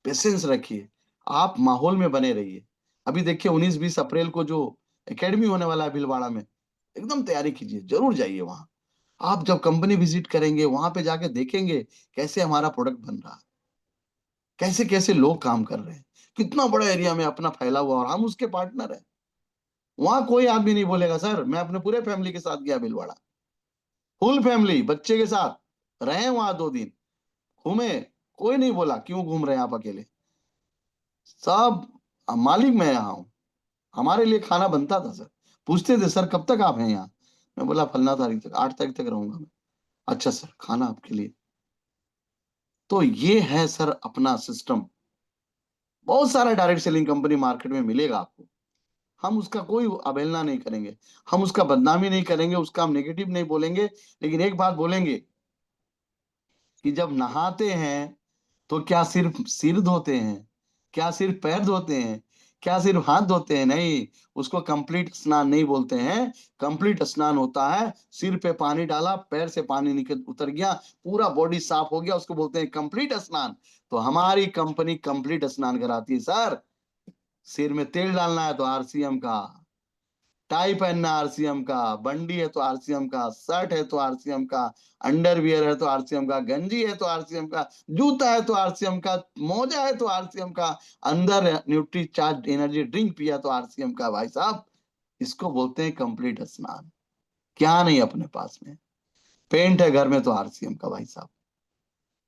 पेशेंस रखिए, आप माहौल में बने रहिए। अभी देखिए, 19-20 अप्रैल को जो एकेडमी होने वाला है भीलवाड़ा में, एकदम तैयारी कीजिए, जरूर जाइए वहां। आप जब कंपनी विजिट करेंगे, वहां पे जाके देखेंगे कैसे हमारा प्रोडक्ट बन रहा है, कैसे कैसे लोग काम कर रहे हैं, कितना बड़ा एरिया में अपना फैला हुआ, और हम उसके पार्टनर हैं। वहां कोई आदमी नहीं बोलेगा सर मैं अपने पूरे फैमिली के साथ गया भीलवाड़ा, फुल फैमिली बच्चे के साथ रहे वहां 2 दिन, घूमे। कोई नहीं बोला क्यों घूम रहे हैं आप अकेले, सब मालिक मैं यहाँ हूँ। हमारे लिए खाना बनता था सर। पूछते थे सर कब तक आप हैं यहाँ? मैं बोला फलना तारीख तक, 8 तारीख तक रहूंगा मैं। अच्छा सर, खाना आपके लिए। तो ये है सर अपना सिस्टम। बहुत सारा डायरेक्ट सेलिंग कंपनी मार्केट में मिलेगा आपको, हम उसका कोई अवहेलना नहीं करेंगे, हम उसका बदनामी नहीं करेंगे, उसका हम नेगेटिव नहीं बोलेंगे। लेकिन एक बात बोलेंगे कि जब नहाते हैं तो क्या सिर्फ सिर धोते हैं, क्या सिर्फ पैर धोते हैं, क्या सिर्फ हाथ धोते हैं? नहीं, उसको कंप्लीट स्नान नहीं बोलते हैं। कंप्लीट स्नान होता है, सिर पे पानी डाला, पैर से पानी निकल उतर गया, पूरा बॉडी साफ हो गया, उसको बोलते हैं कंप्लीट स्नान। तो हमारी कंपनी कंप्लीट स्नान कराती है सर। सिर में तेल डालना है तो आरसीएम का, टाई पहनना आरसीएम का, बंडी है तो आरसीएम का, शर्ट है तो आरसीएम का, अंडरवियर है तो आरसीएम का, गंजी है तो आरसीएम का, जूता है तो आरसीएम का, मोजा है तो आरसीएम का, अंदर न्यूट्री चार्ज एनर्जी ड्रिंक पिया तो आरसीएम का। भाई साहब, इसको बोलते हैं कंप्लीट स्नान। क्या नहीं अपने पास में, पेंट है घर में तो आरसीएम का भाई साहब।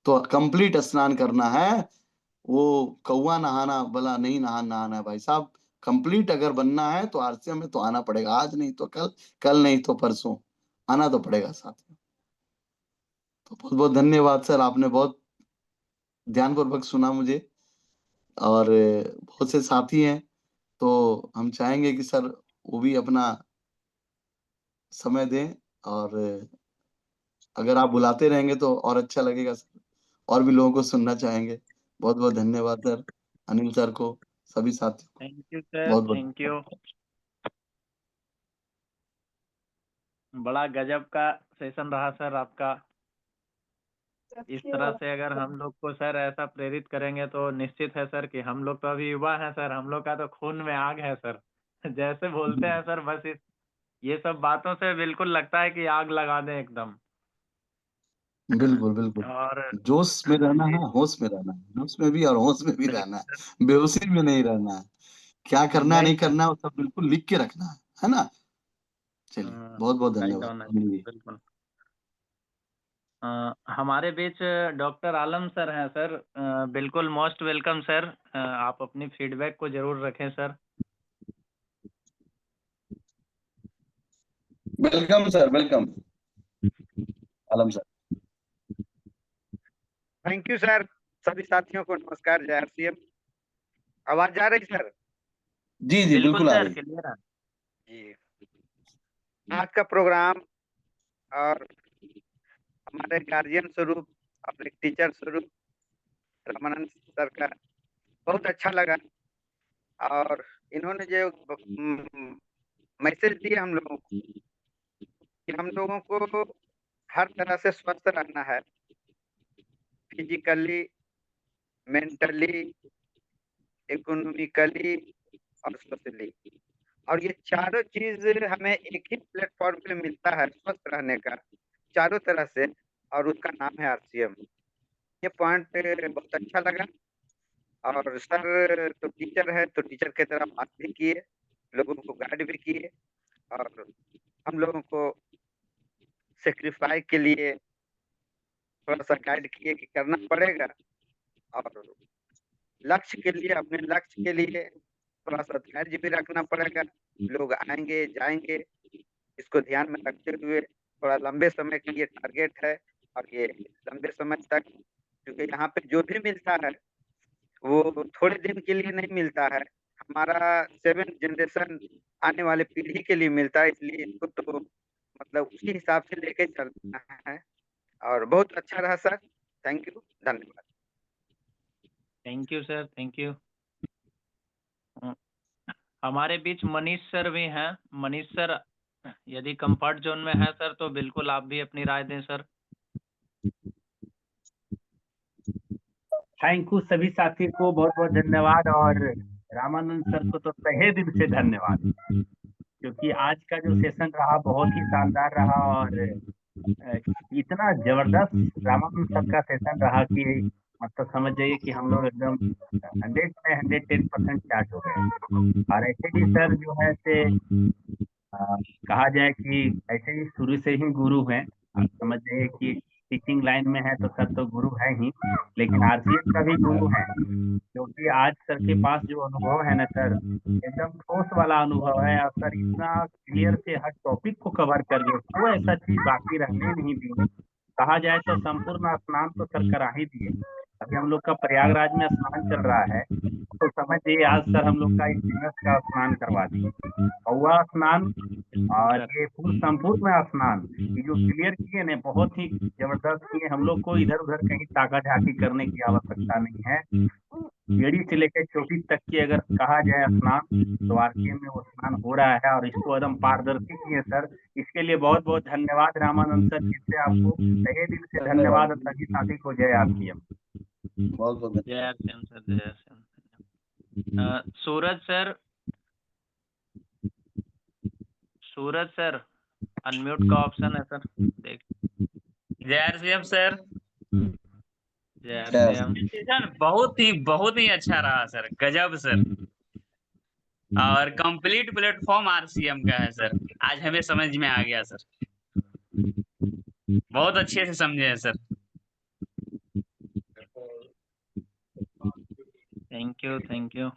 तो कंप्लीट स्नान करना है, वो कौवा नहाना भला नहीं, नहाना है भाई साहब। कंप्लीट अगर बनना है तो आरसीएम में तो आना पड़ेगा, आज नहीं तो कल, कल नहीं तो परसों, आना तो पड़ेगा साथियों। तो बहुत बहुत धन्यवाद सर, आपने बहुत ध्यानपूर्वक सुना मुझे। और बहुत से साथी हैं, तो हम चाहेंगे कि सर वो भी अपना समय दें। और अगर आप बुलाते रहेंगे तो और अच्छा लगेगा सर, और भी लोगों को सुनना चाहेंगे। बहुत बहुत धन्यवाद सर, अनिल सर को, सभी साथियों को थैंक यू सर, बहुत बहुत थैंक यू। धन्यवाद। बड़ा गजब का सेशन रहा सर आपका। इस तरह से अगर हम लोग को सर ऐसा प्रेरित करेंगे तो निश्चित है सर कि हम लोग तो अभी युवा हैं सर, हम लोग का तो खून में आग है सर। जैसे बोलते हैं सर, बस ये सब बातों से बिल्कुल लगता है कि आग लगा दें एकदम। बिल्कुल बिल्कुल, और जोश में रहना जी, है, होश में रहना है, जोश में भी और होश में भी रहना बिल्कुल है, बेहोशी में नहीं रहना है। क्या करना है नहीं नहीं सर। करना है वो सब बिल्कुल लिख के रखना है ना। चलिए, बहुत बहुत राइट धन्यवाद ऑन है अनिल जी। बिल्कुल। हमारे बीच डॉक्टर आलम सर हैं सर। बिल्कुल मोस्ट वेलकम सर। आप अपनी फीडबैक को जरूर रखें sir. Welcome sir, welcome Alam sir. Thank you sir. सभी साथियों को नमस्कार, जय आरसीएम। आवाज जा रही सर? जी जी बिल्कुल आ सर रही। क्लियर है। जी, आज का प्रोग्राम और हमारे गार्जियन स्वरूप, अपने टीचर स्वरूप रामानंद सर का बहुत अच्छा लगा। और इन्होंने जो मैसेज दिया हम लोगों को कि हम लोगों को हर तरह से स्वस्थ रहना है, फिजिकली, मेंटली, इकोनॉमिकली और सोशली। और ये चारों चीज हमें एक ही प्लेटफॉर्म पे मिलता है स्वस्थ रहने का, चारों तरह से, और उसका नाम है आरसीएम। ये पॉइंट बहुत अच्छा लगा। और सर तो टीचर है, तो टीचर की तरह बात भी किए, लोगों को गाइड भी किए, और हम लोगों को सेक्रीफाई के लिए थोड़ा सा गाइड किए कि करना पड़ेगा। और लक्ष्य के लिए, अपने लक्ष्य के लिए थोड़ा सा धैर्य भी रखना पड़ेगा। लोग आएंगे जाएंगे, इसको ध्यान में रखते हुए थोड़ा लंबे समय के लिए टारगेट है। और ये लंबे समय तक, क्योंकि यहाँ पे जो भी मिलता है वो थोड़े दिन के लिए नहीं मिलता है, हमारा 7 जनरेशन आने वाले पीढ़ी के लिए मिलता है। इसलिए इसको तो मतलब उसी हिसाब से लेके चलना है। और बहुत अच्छा रहा सर, थैंक यू, धन्यवाद। Thank you sir, thank you. हमारे बीच मनीष सर भी हैं। मनीष सर, यदि कंफर्ट जोन में है सर तो बिल्कुल आप भी अपनी राय दें सर। थैंक यू सभी साथी को बहुत बहुत धन्यवाद। और रामानंद सर को तो तहे दिल से धन्यवाद, क्योंकि आज का जो सेशन रहा बहुत ही शानदार रहा। और इतना जबरदस्त रामानंद सर का सेशन रहा कि मतलब समझ जाइए कि हम लोग एकदम 100 में 110% चार्ज हो गए। और ऐसे भी सर जो है से कहा जाए कि ऐसे ही शुरू से ही गुरु हैं। आप समझ जाइए कि टीचिंग लाइन में है तो सर तो गुरु है ही, लेकिन आरसीएम का भी गुरु है। क्योंकि आज सर के पास जो अनुभव है ना सर, एकदम ठोस वाला अनुभव है। और सर इतना क्लियर से हर टॉपिक को कवर कर दिए, कोई ऐसा चीज बाकी रहने नहीं दी। कहा जाए तो संपूर्ण स्नान तो सर करा ही दिए। अभी हम लोग का प्रयागराज में स्नान चल रहा है, तो समझिए आज सर हम लोग का इंजीनियर्स का स्नान करवा दिए। कौआ स्नान और ये पूर्ण संपूर्ण स्नान, ये जो क्लियर किए ने बहुत ही जबरदस्त किए। हम लोग को इधर उधर कहीं ताका झाकी करने की आवश्यकता नहीं है। एड़ी से लेकर चोटी तक की अगर कहा जाए स्नान, तो आरसीएम में वो स्नान हो रहा है। और इसको एकदम पारदर्शी किए सर, इसके लिए बहुत बहुत धन्यवाद रामानंद सर। जिससे आपको तहे दिल से धन्यवाद। और सभी साथी को जय आरसीएम। बहुत बहुत जय आरसीएम सर, जय आरसीएम। सूरज सर, सूरज सर अनम्यूट का ऑप्शन है सर, देख। जय आरसीएम सर। जय आरसीएम। सेशन बहुत ही अच्छा रहा सर, गजब सर। और कंप्लीट प्लेटफॉर्म आरसीएम का है सर, आज हमें समझ में आ गया सर। बहुत अच्छे से समझे हैं sir. Thank you, thank you.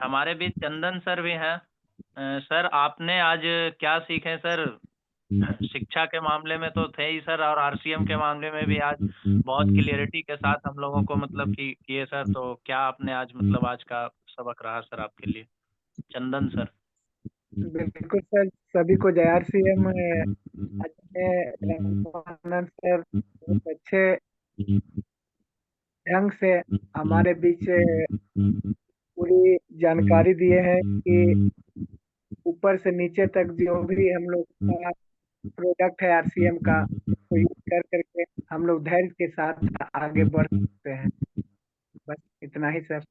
हमारे बीच चंदन सर भी हैं। सर आपने आज क्या सीखे सर? शिक्षा के मामले में तो थे ही सर, और आरसीएम के मामले में भी आज बहुत क्लियरिटी के साथ हम लोगों को मतलब कि किए सर। तो क्या आपने आज मतलब आज का सबक रहा सर आपके लिए? चंदन सर। बिल्कुल सर, सभी को जय आरसीएम। रामानंद सर बहुत अच्छे ढंग से हमारे बीच पूरी जानकारी दिए हैं कि ऊपर से नीचे तक जो भी हम लोग का प्रोडक्ट है आरसीएम का, तो यूज कर करके हम लोग धैर्य के साथ आगे बढ़ सकते हैं। बस इतना ही sir.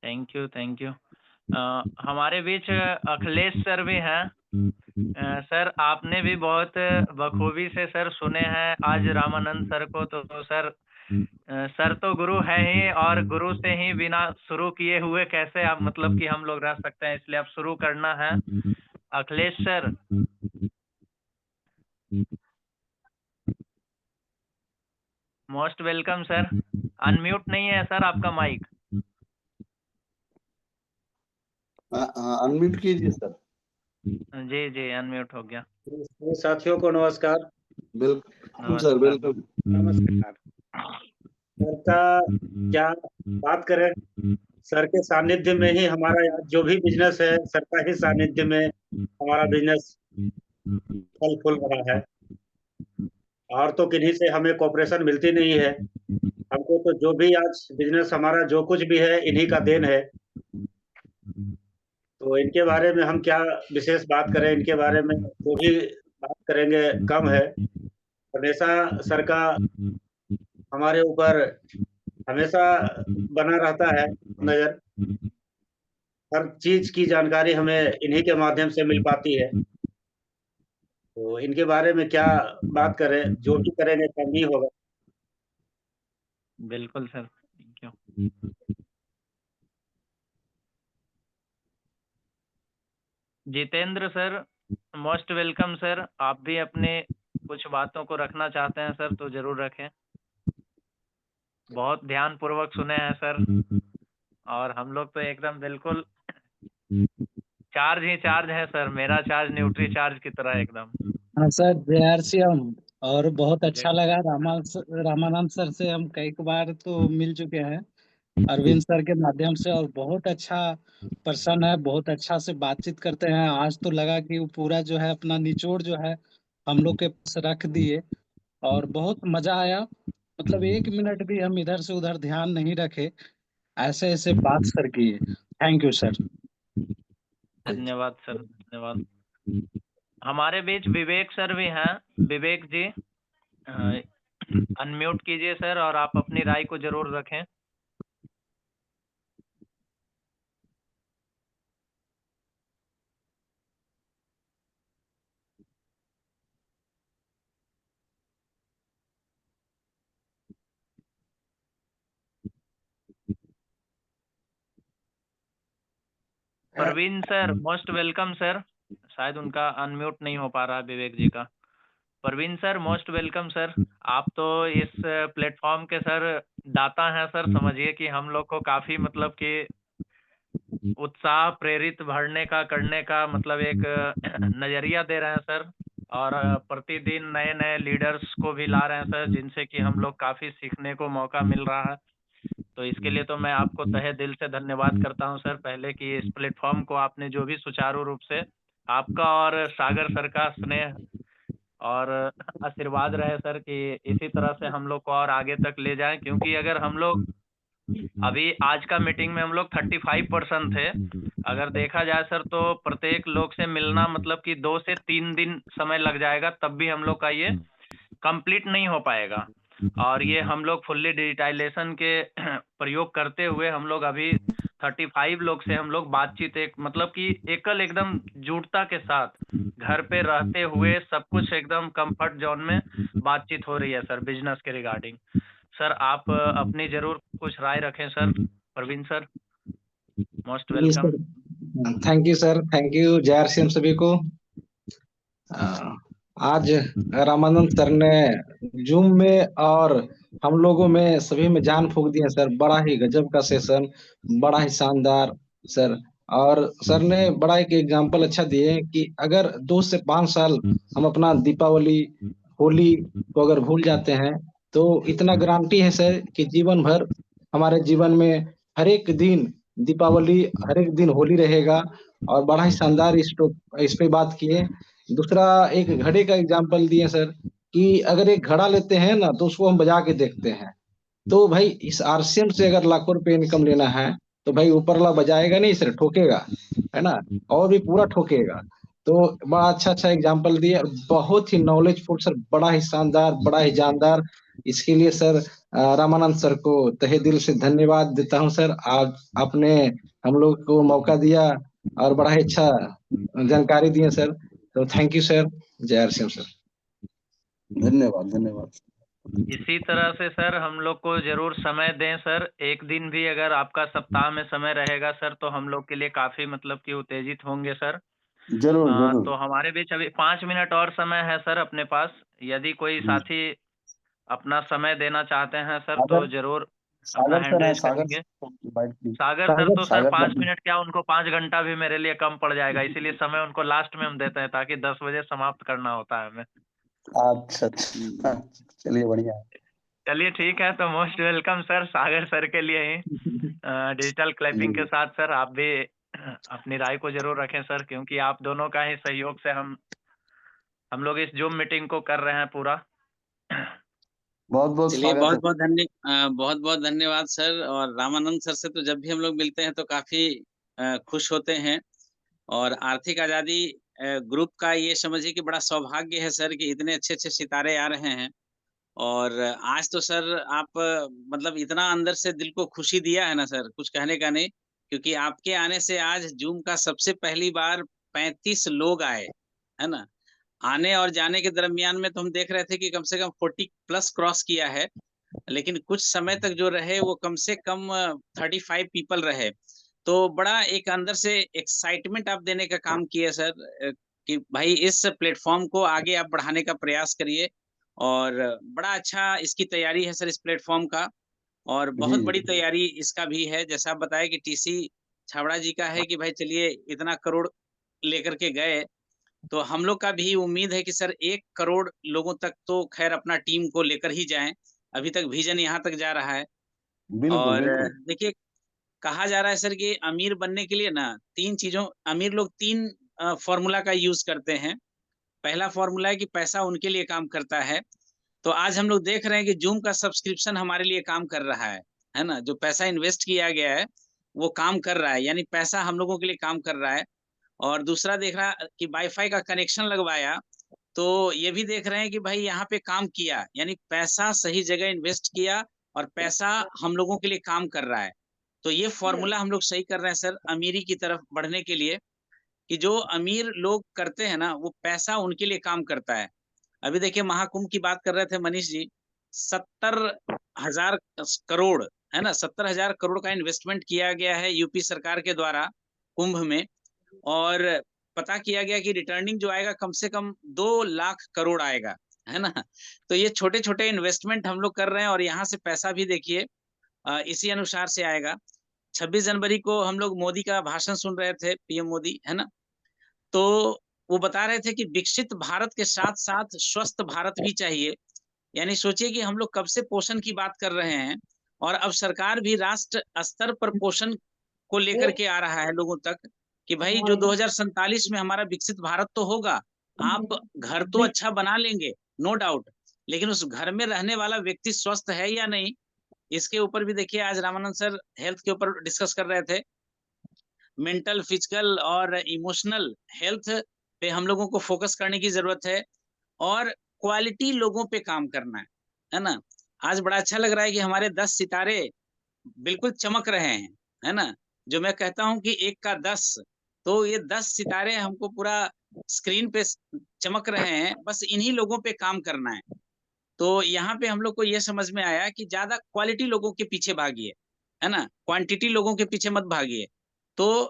Thank you, thank you. हमारे बीच अखिलेश सर भी हैं। सर आपने भी बहुत बखूबी से सर सुने हैं आज रामानंद सर को। तो सर सर तो गुरु है ही, और गुरु से ही बिना शुरू किए हुए कैसे आप मतलब कि हम लोग रह सकते हैं, इसलिए आप शुरू करना है। Akhilesh sir, most welcome sir. Unmute नहीं है सर आपका माइक। हाँ अनम्यूट कीजिए सर। जी जी, अनम्यूट हो गया। साथियों को नमस्कार। बिल्कुल सर, नमस्कार। बिल्कुल। नमस्कार। सर का क्या बात करें, सर के सानिध्य में ही हमारा यहाँ जो भी बिजनेस है, सर का ही सानिध्य में हमारा बिजनेस फल फूल रहा है। और तो किन्हीं से हमें कोऑपरेशन मिलती नहीं है। हमको तो जो भी आज बिजनेस हमारा जो कुछ भी है इन्हीं का देन है। तो इनके बारे में हम क्या विशेष बात करें, इनके बारे में जो भी बात करेंगे कम है। हमेशा सर का हमारे ऊपर हमेशा बना रहता है नज़र। हर चीज़ की जानकारी हमें इन्हीं के माध्यम से मिल पाती है। तो इनके बारे में क्या बात करें, जो भी करेंगे कम ही होगा। बिल्कुल sir, thank you. Jitendra sir, most welcome sir. आप भी अपने कुछ बातों को रखना चाहते हैं सर तो जरूर रखें। बहुत ध्यान पूर्वक सुने हैं सर, और हम लोग तो एकदम बिल्कुल चार्ज ही चार्ज है सर। मेरा चार्ज न्यूट्री चार्ज की तरह एकदम। हाँ सर, JRCM। और बहुत अच्छा जय लगा रामानंद सर से हम कई बार तो मिल चुके हैं अरविंद सर के माध्यम से, और बहुत अच्छा पर्सन है, बहुत अच्छा से बातचीत करते हैं। आज तो लगा कि वो पूरा जो है अपना निचोड़ जो है हम लोग के पास रख दिए, और बहुत मजा आया। मतलब 1 मिनट भी हम इधर से उधर ध्यान नहीं रखे, ऐसे ऐसे बात सर किए। Thank you sir. धन्यवाद सर, धन्यवाद। हमारे बीच विवेक सर भी हैं। विवेक जी, अनम्यूट कीजिए सर, और आप अपनी राय को जरूर रखें। Parveen sir, most welcome sir. शायद उनका अनम्यूट नहीं हो पा रहा विवेक जी का। Parveen sir, most welcome sir. आप तो इस प्लेटफॉर्म के सर दाता हैं सर। समझिए कि हम लोग को काफी मतलब कि उत्साह प्रेरित भरने का करने का मतलब एक नजरिया दे रहे हैं सर। और प्रतिदिन नए नए लीडर्स को भी ला रहे हैं सर, जिनसे कि हम लोग काफी सीखने को मौका मिल रहा है। तो इसके लिए तो मैं आपको तहे दिल से धन्यवाद करता हूं सर, पहले कि इस प्लेटफॉर्म को आपने जो भी सुचारू रूप से, आपका और सागर सर का स्नेह और आशीर्वाद रहे सर कि इसी तरह से हम लोग को और आगे तक ले जाएं। क्योंकि अगर हम लोग अभी आज का मीटिंग में हम लोग 35% थे, अगर देखा जाए सर तो प्रत्येक लोग से मिलना मतलब कि 2 से 3 दिन समय लग जाएगा, तब भी हम लोग का ये कंप्लीट नहीं हो पाएगा। और ये हम लोग फुल्ली डिजिटाइजेशन के प्रयोग करते हुए हम लोग अभी 35 लोग से हम लोग बातचीत एक मतलब कि एकल एकदम जुटता के साथ घर पे रहते हुए सब कुछ एकदम कंफर्ट जोन में बातचीत हो रही है सर, बिजनेस के रिगार्डिंग। सर आप अपनी जरूर कुछ राय रखें sir. Praveen sir, most ji welcome. Sir, thank you sir, thank you JRCM सभी को। आज रामानंद सर ने जूम में और हम लोगों में सभी में जान फूंक दी है सर। बड़ा ही गजब का सेशन, बड़ा ही शानदार सर। और सर ने बड़ा एक एग्जाम्पल अच्छा दिए हैं कि अगर 2 से 5 साल हम अपना दीपावली होली को अगर भूल जाते हैं, तो इतना गारंटी है सर कि जीवन भर हमारे जीवन में हर एक दिन दीपावली, हर एक दिन होली रहेगा। और बड़ा ही शानदार इस पे बात किए। दूसरा एक घड़े का एग्जाम्पल दिए सर, कि अगर एक घड़ा लेते हैं ना तो उसको हम बजा के देखते हैं। तो भाई इस RCM से अगर लाखों रुपए इनकम लेना है, तो भाई ऊपर वाला बजाएगा नहीं सर, ठोकेगा, है ना, और भी पूरा ठोकेगा। तो बड़ा अच्छा अच्छा एग्जाम्पल दिया, बहुत ही नॉलेजफुल सर, बड़ा ही शानदार, बड़ा ही जानदार। इसके लिए सर रामानंद सर को तहे दिल से धन्यवाद देता हूँ सर। आज आपने हम लोग को मौका दिया और बड़ा ही अच्छा जानकारी दिए सर। तो thank you sir. JRCM sir. धन्यवाद, धन्यवाद। इसी तरह से सर हम लोग को जरूर समय दें सर। एक दिन भी अगर आपका सप्ताह में समय रहेगा सर तो हम लोग के लिए काफी मतलब कि उत्तेजित होंगे सर। जरूर, जरूर। तो हमारे बीच अभी 5 मिनट और समय है सर अपने पास। यदि कोई साथी अपना समय देना चाहते हैं सर तो सागर जरूर अपना सागर हैंड सर है, रेज सागर करेंगे। invite कीजिए। सागर सर तो सर सागर 5 सर। मिनट क्या, उनको 5 घंटा भी मेरे लिए कम पड़ जाएगा, इसीलिए समय उनको लास्ट में हम देते हैं ताकि 10 बजे समाप्त करना होता है हमें। अच्छा अच्छा, चलिए बढ़िया है। चलिए ठीक है, तो मोस्ट वेलकम सर, सागर सर के लिए ही डिजिटल क्लैपिंग के जी साथ सर आप भी अपनी राय को जरूर रखें सर, क्योंकि आप दोनों का ही सहयोग से हम लोग इस जूम मीटिंग को कर रहे हैं पूरा। बहुत बहुत चलिए स्वागत है। बहुत बहुत धन्यवाद सर। और रामानंद सर से तो जब भी हम लोग मिलते हैं तो काफी खुश होते हैं। और आर्थिक आजादी ग्रुप का ये समझिए कि बड़ा सौभाग्य है सर कि इतने अच्छे अच्छे सितारे आ रहे हैं। और आज तो सर आप मतलब इतना अंदर से दिल को खुशी दिया है ना सर, कुछ कहने का नहीं। क्योंकि आपके आने से आज जूम का सबसे पहली बार 35 लोग आए, है ना। आने और जाने के दरमियान में तो हम देख रहे थे कि कम से कम 40 प्लस क्रॉस किया है। लेकिन कुछ समय तक जो रहे वो कम से कम 35 पीपल रहे। तो बड़ा एक अंदर से एक्साइटमेंट आप देने का काम किया सर, कि भाई इस प्लेटफॉर्म को आगे आप बढ़ाने का प्रयास करिए। और बड़ा अच्छा इसकी तैयारी है सर इस प्लेटफॉर्म का। और बहुत जी बड़ी तैयारी इसका भी है, जैसा आप बताया कि टीसी छाबड़ा जी का है कि भाई चलिए इतना करोड़ लेकर के गए। तो हम लोग का भी उम्मीद है कि सर 1 करोड़ लोगों तक तो खैर अपना टीम को लेकर ही जाएं। अभी तक विजन यहाँ तक जा रहा है। बिल्कुल और बिल्कुल। देखिए, कहा जा रहा है सर कि अमीर बनने के लिए ना अमीर लोग 3 फॉर्मूला का यूज करते हैं। पहला फॉर्मूला है कि पैसा उनके लिए काम करता है। तो आज हम लोग देख रहे हैं कि जूम का सब्सक्रिप्शन हमारे लिए काम कर रहा है ना। जो पैसा इन्वेस्ट किया गया है वो काम कर रहा है, यानी पैसा हम लोगों के लिए काम कर रहा है। और दूसरा देख रहा कि वाईफाई का कनेक्शन लगवाया, तो ये भी देख रहे हैं कि भाई यहाँ पे काम किया, यानी पैसा सही जगह इन्वेस्ट किया और पैसा हम लोगों के लिए काम कर रहा है। तो ये फॉर्मूला हम लोग सही कर रहे हैं सर अमीरी की तरफ बढ़ने के लिए, कि जो अमीर लोग करते हैं ना वो पैसा उनके लिए काम करता है। अभी देखिए महाकुंभ की बात कर रहे थे मनीष जी, 70,000 करोड़, है ना, 70,000 करोड़ का इन्वेस्टमेंट किया गया है यूपी सरकार के द्वारा कुंभ में। और पता किया गया कि रिटर्निंग जो आएगा कम से कम 2 लाख करोड़ आएगा, है ना। तो ये छोटे छोटे इन्वेस्टमेंट हम लोग कर रहे हैं और यहाँ से पैसा भी देखिए इसी अनुसार से आएगा। 26 जनवरी को हम लोग मोदी का भाषण सुन रहे थे, पीएम मोदी, है ना। तो वो बता रहे थे कि विकसित भारत के साथ साथ स्वस्थ भारत भी चाहिए। यानी सोचिए कि हम लोग कब से पोषण की बात कर रहे हैं और अब सरकार भी राष्ट्र स्तर पर पोषण को लेकर के आ रहा है लोगों तक, कि भाई जो 2047 में हमारा विकसित भारत तो होगा। आप घर तो अच्छा बना लेंगे, नो डाउट, लेकिन उस घर में रहने वाला व्यक्ति स्वस्थ है या नहीं, इसके ऊपर भी देखिए आज रामानंद सर हेल्थ के ऊपर डिस्कस कर रहे थे। मेंटल, फिजिकल और इमोशनल हेल्थ पे हम लोगों को फोकस करने की जरूरत है और क्वालिटी लोगों पे काम करना है ना। आज बड़ा अच्छा लग रहा है कि हमारे 10 सितारे बिल्कुल चमक रहे हैं, है ना। जो मैं कहता हूं कि 1 का 10, तो ये 10 सितारे हमको पूरा स्क्रीन पे चमक रहे हैं, बस इन्हीं लोगों पे काम करना है। तो यहाँ पे हम लोग को ये समझ में आया कि ज्यादा क्वालिटी लोगों के पीछे भागिए, है ना, क्वांटिटी लोगों के पीछे मत भागिए। तो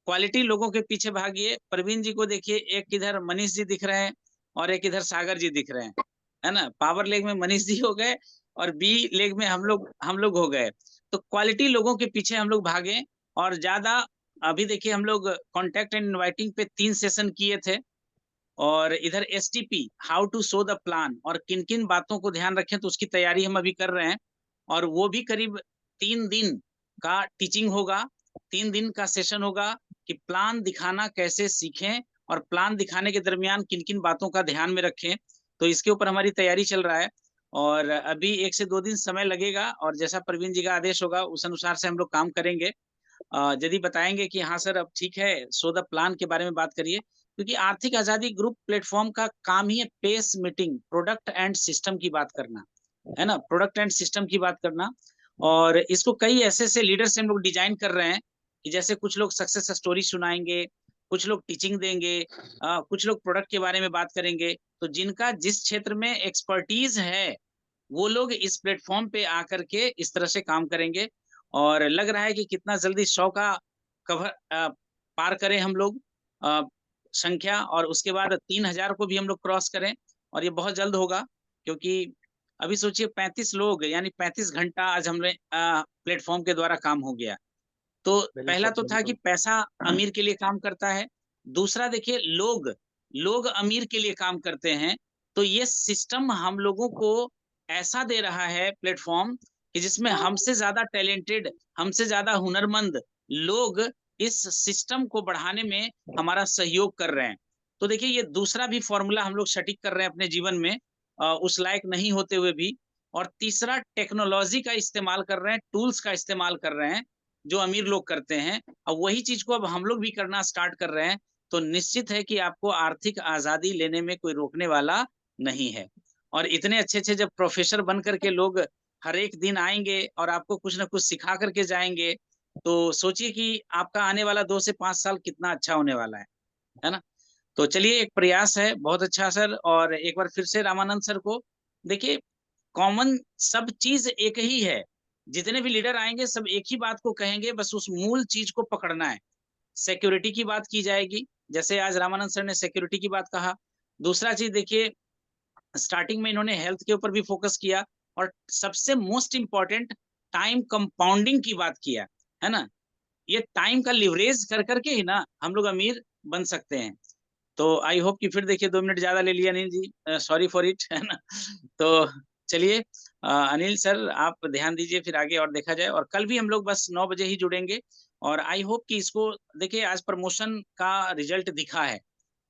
क्वालिटी लोगों के पीछे भागिए। प्रवीण जी को देखिए, एक इधर मनीष जी दिख रहे हैं और एक इधर सागर जी दिख रहे हैं, है ना। पावर लेग में मनीष जी हो गए और बी लेग में हम लोग हो गए। तो क्वालिटी लोगों के पीछे हम लोग भागे और ज्यादा। अभी देखिए हम लोग कॉन्टैक्ट एंड इनवाइटिंग पे 3 सेशन किए थे और इधर STP how to show the plan और किन किन बातों को ध्यान रखें, तो उसकी तैयारी हम अभी कर रहे हैं। और वो भी करीब 3 दिन का टीचिंग होगा, 3 दिन का सेशन होगा कि प्लान दिखाना कैसे सीखें और प्लान दिखाने के दरमियान किन किन बातों का ध्यान में रखें। तो इसके ऊपर हमारी तैयारी चल रहा है और अभी 1 से 2 दिन समय लगेगा और जैसा प्रवीण जी का आदेश होगा उस अनुसार से हम लोग काम करेंगे। यदि बताएंगे कि हाँ सर अब ठीक है, सो द प्लान के बारे में बात करिए, क्योंकि आर्थिक आजादी ग्रुप प्लेटफॉर्म का काम ही है pace meeting, product and system की बात करना, है ना, प्रोडक्ट एंड सिस्टम की बात करना। और इसको कई ऐसे ऐसे लीडर से हम लोग डिजाइन कर रहे हैं कि जैसे कुछ लोग सक्सेस स्टोरी सुनाएंगे, कुछ लोग टीचिंग देंगे, कुछ लोग प्रोडक्ट के बारे में बात करेंगे। तो जिनका जिस क्षेत्र में एक्सपर्टीज है वो लोग इस प्लेटफॉर्म पे आकर के इस तरह से काम करेंगे। और लग रहा है कि कितना जल्दी 100 का कवर पार करें हम लोग संख्या, और उसके बाद 3,000 को भी हम लोग क्रॉस करें। और ये बहुत जल्द होगा, क्योंकि अभी सोचिए 35 लोग यानी 35 घंटा आज हमने प्लेटफॉर्म के द्वारा काम हो गया। तो पहला तो था कि पैसा अमीर के लिए काम करता है। दूसरा देखिए लोग अमीर के लिए काम करते हैं। तो ये सिस्टम हम लोगों को ऐसा दे रहा है प्लेटफॉर्म कि जिसमें हमसे ज्यादा टैलेंटेड, हमसे ज्यादा हुनरमंद लोग इस सिस्टम को बढ़ाने में हमारा सहयोग कर रहे हैं। तो देखिए, ये दूसरा भी फॉर्मूला हम लोग सटीक कर रहे हैं अपने जीवन में, उस लायक नहीं होते हुए भी। और तीसरा, टेक्नोलॉजी का इस्तेमाल कर रहे हैं, टूल्स का इस्तेमाल कर रहे हैं जो अमीर लोग करते हैं, और वही चीज को अब हम लोग भी करना स्टार्ट कर रहे हैं। तो निश्चित है कि आपको आर्थिक आजादी लेने में कोई रोकने वाला नहीं है। और इतने अच्छे अच्छे जब प्रोफेसर बन करके लोग हर एक दिन आएंगे और आपको कुछ ना कुछ सिखा करके जाएंगे, तो सोचिए कि आपका आने वाला 2 से 5 साल कितना अच्छा होने वाला है ना। तो चलिए, एक प्रयास है, बहुत अच्छा सर। और एक बार फिर से रामानंद सर को देखिए, कॉमन सब चीज एक ही है। जितने भी लीडर आएंगे सब एक ही बात को कहेंगे, बस उस मूल चीज को पकड़ना है। सिक्योरिटी की बात की जाएगी, जैसे आज रामानंद सर ने सिक्योरिटी की बात कहा। दूसरा चीज देखिए, स्टार्टिंग में इन्होंने हेल्थ के ऊपर भी फोकस किया, और सबसे मोस्ट इंपॉर्टेंट टाइम कंपाउंडिंग की बात किया, है ना। ये टाइम का लिवरेज कर करके ही ना हम लोग अमीर बन सकते हैं। तो आई होप कि फिर देखिए 2 मिनट ज्यादा ले लिया Anil ji, sorry for it, है ना। तो चलिए, अनिल सर आप ध्यान दीजिए, फिर आगे और देखा जाए। और कल भी हम लोग बस 9 बजे ही जुड़ेंगे। और आई होप कि इसको देखिए, आज प्रमोशन का रिजल्ट दिखा है।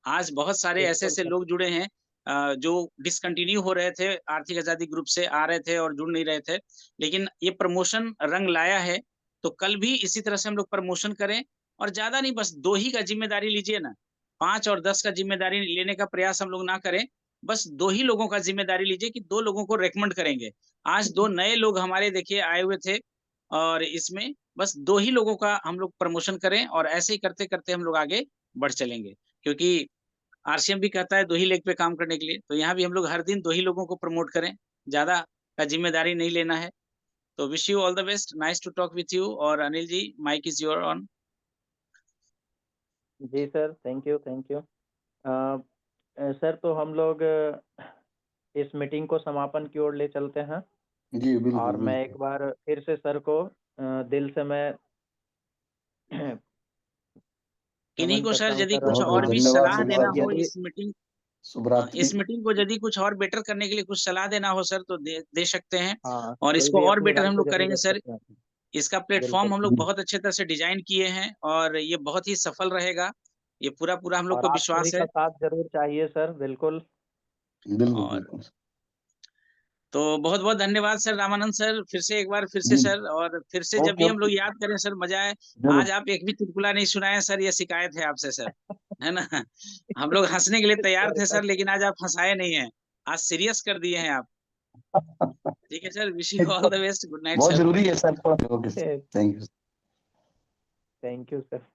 आज बहुत सारे ऐसे ऐसे लोग जुड़े हैं जो डिसकंटिन्यू हो रहे थे, आर्थिक आजादी ग्रुप से आ रहे थे और जुड़ नहीं रहे थे, लेकिन ये प्रमोशन रंग लाया है। तो कल भी इसी तरह से हम लोग प्रमोशन करें, और ज्यादा नहीं, बस 2 ही का जिम्मेदारी लीजिए ना। 5 और 10 का जिम्मेदारी लेने का प्रयास हम लोग ना करें। बस 2 ही लोगों का जिम्मेदारी लीजिए कि 2 लोगों को रेकमेंड करेंगे। आज 2 नए लोग हमारे देखिए आए हुए थे, और इसमें बस 2 ही लोगों का हम लोग प्रमोशन करें, और ऐसे ही करते करते हम लोग आगे बढ़ चलेंगे। क्योंकि आरसीएम भी कहता है 2 ही लेग पे काम करने के लिए, तो यहाँ भी हम लोग हर दिन 2 ही लोगों को प्रमोट करें, ज्यादा का जिम्मेदारी नहीं लेना है। तो wish you all the best, nice to talk with you. और Anil ji, mike is your on. जी sir, thank you, thank you. Sir, तो हम लोग इस मीटिंग को समापन की ओर ले चलते हैं। जी बिल्कुल और मैं एक बिल्कुल। बार फिर से सर को दिल से मैं इन्हीं नमन को करता सर, हूँ यदि सर। कुछ बहुत बहुत और भी धन्यवाद सलाह देना हो यदि इस मीटिंग, शुभरात्रि। इस मीटिंग को यदि कुछ और बेटर करने के लिए कुछ सलाह देना हो सर, तो दे सकते हैं। हाँ, और कोई इसको भी और अपनी बेटर राय हम को लोग जरूर करेंगे रख सर। सकते हैं। इसका प्लेटफॉर्म बिल्कुल। हम लोग बहुत अच्छे तरह से डिजाइन किए हैं, और ये बहुत ही सफल रहेगा, ये पूरा पूरा हम लोग और को आप सभी विश्वास है। का साथ जरूर चाहिए सर, बिल्कुल। बिल्कुल और बिल्कुल। तो बहुत बहुत धन्यवाद सर रामानंद सर, फिर से एक बार फिर से जी सर। और फिर से जब ओके भी हम ओके लोग याद करें सर, मजा आए। जरूर। आज आप एक भी चुटकुला नहीं सुनाए सर, ये शिकायत है आपसे सर, है ना। हम लोग हंसने के लिए तैयार थे सर, लेकिन आज आप हंसाए नहीं हैं, आज सीरियस कर दिए हैं आप। ठीक है sir, wish you all the best, good night बहुत सर। जरूरी है sir. Okay sir, thank you. Thank you sir.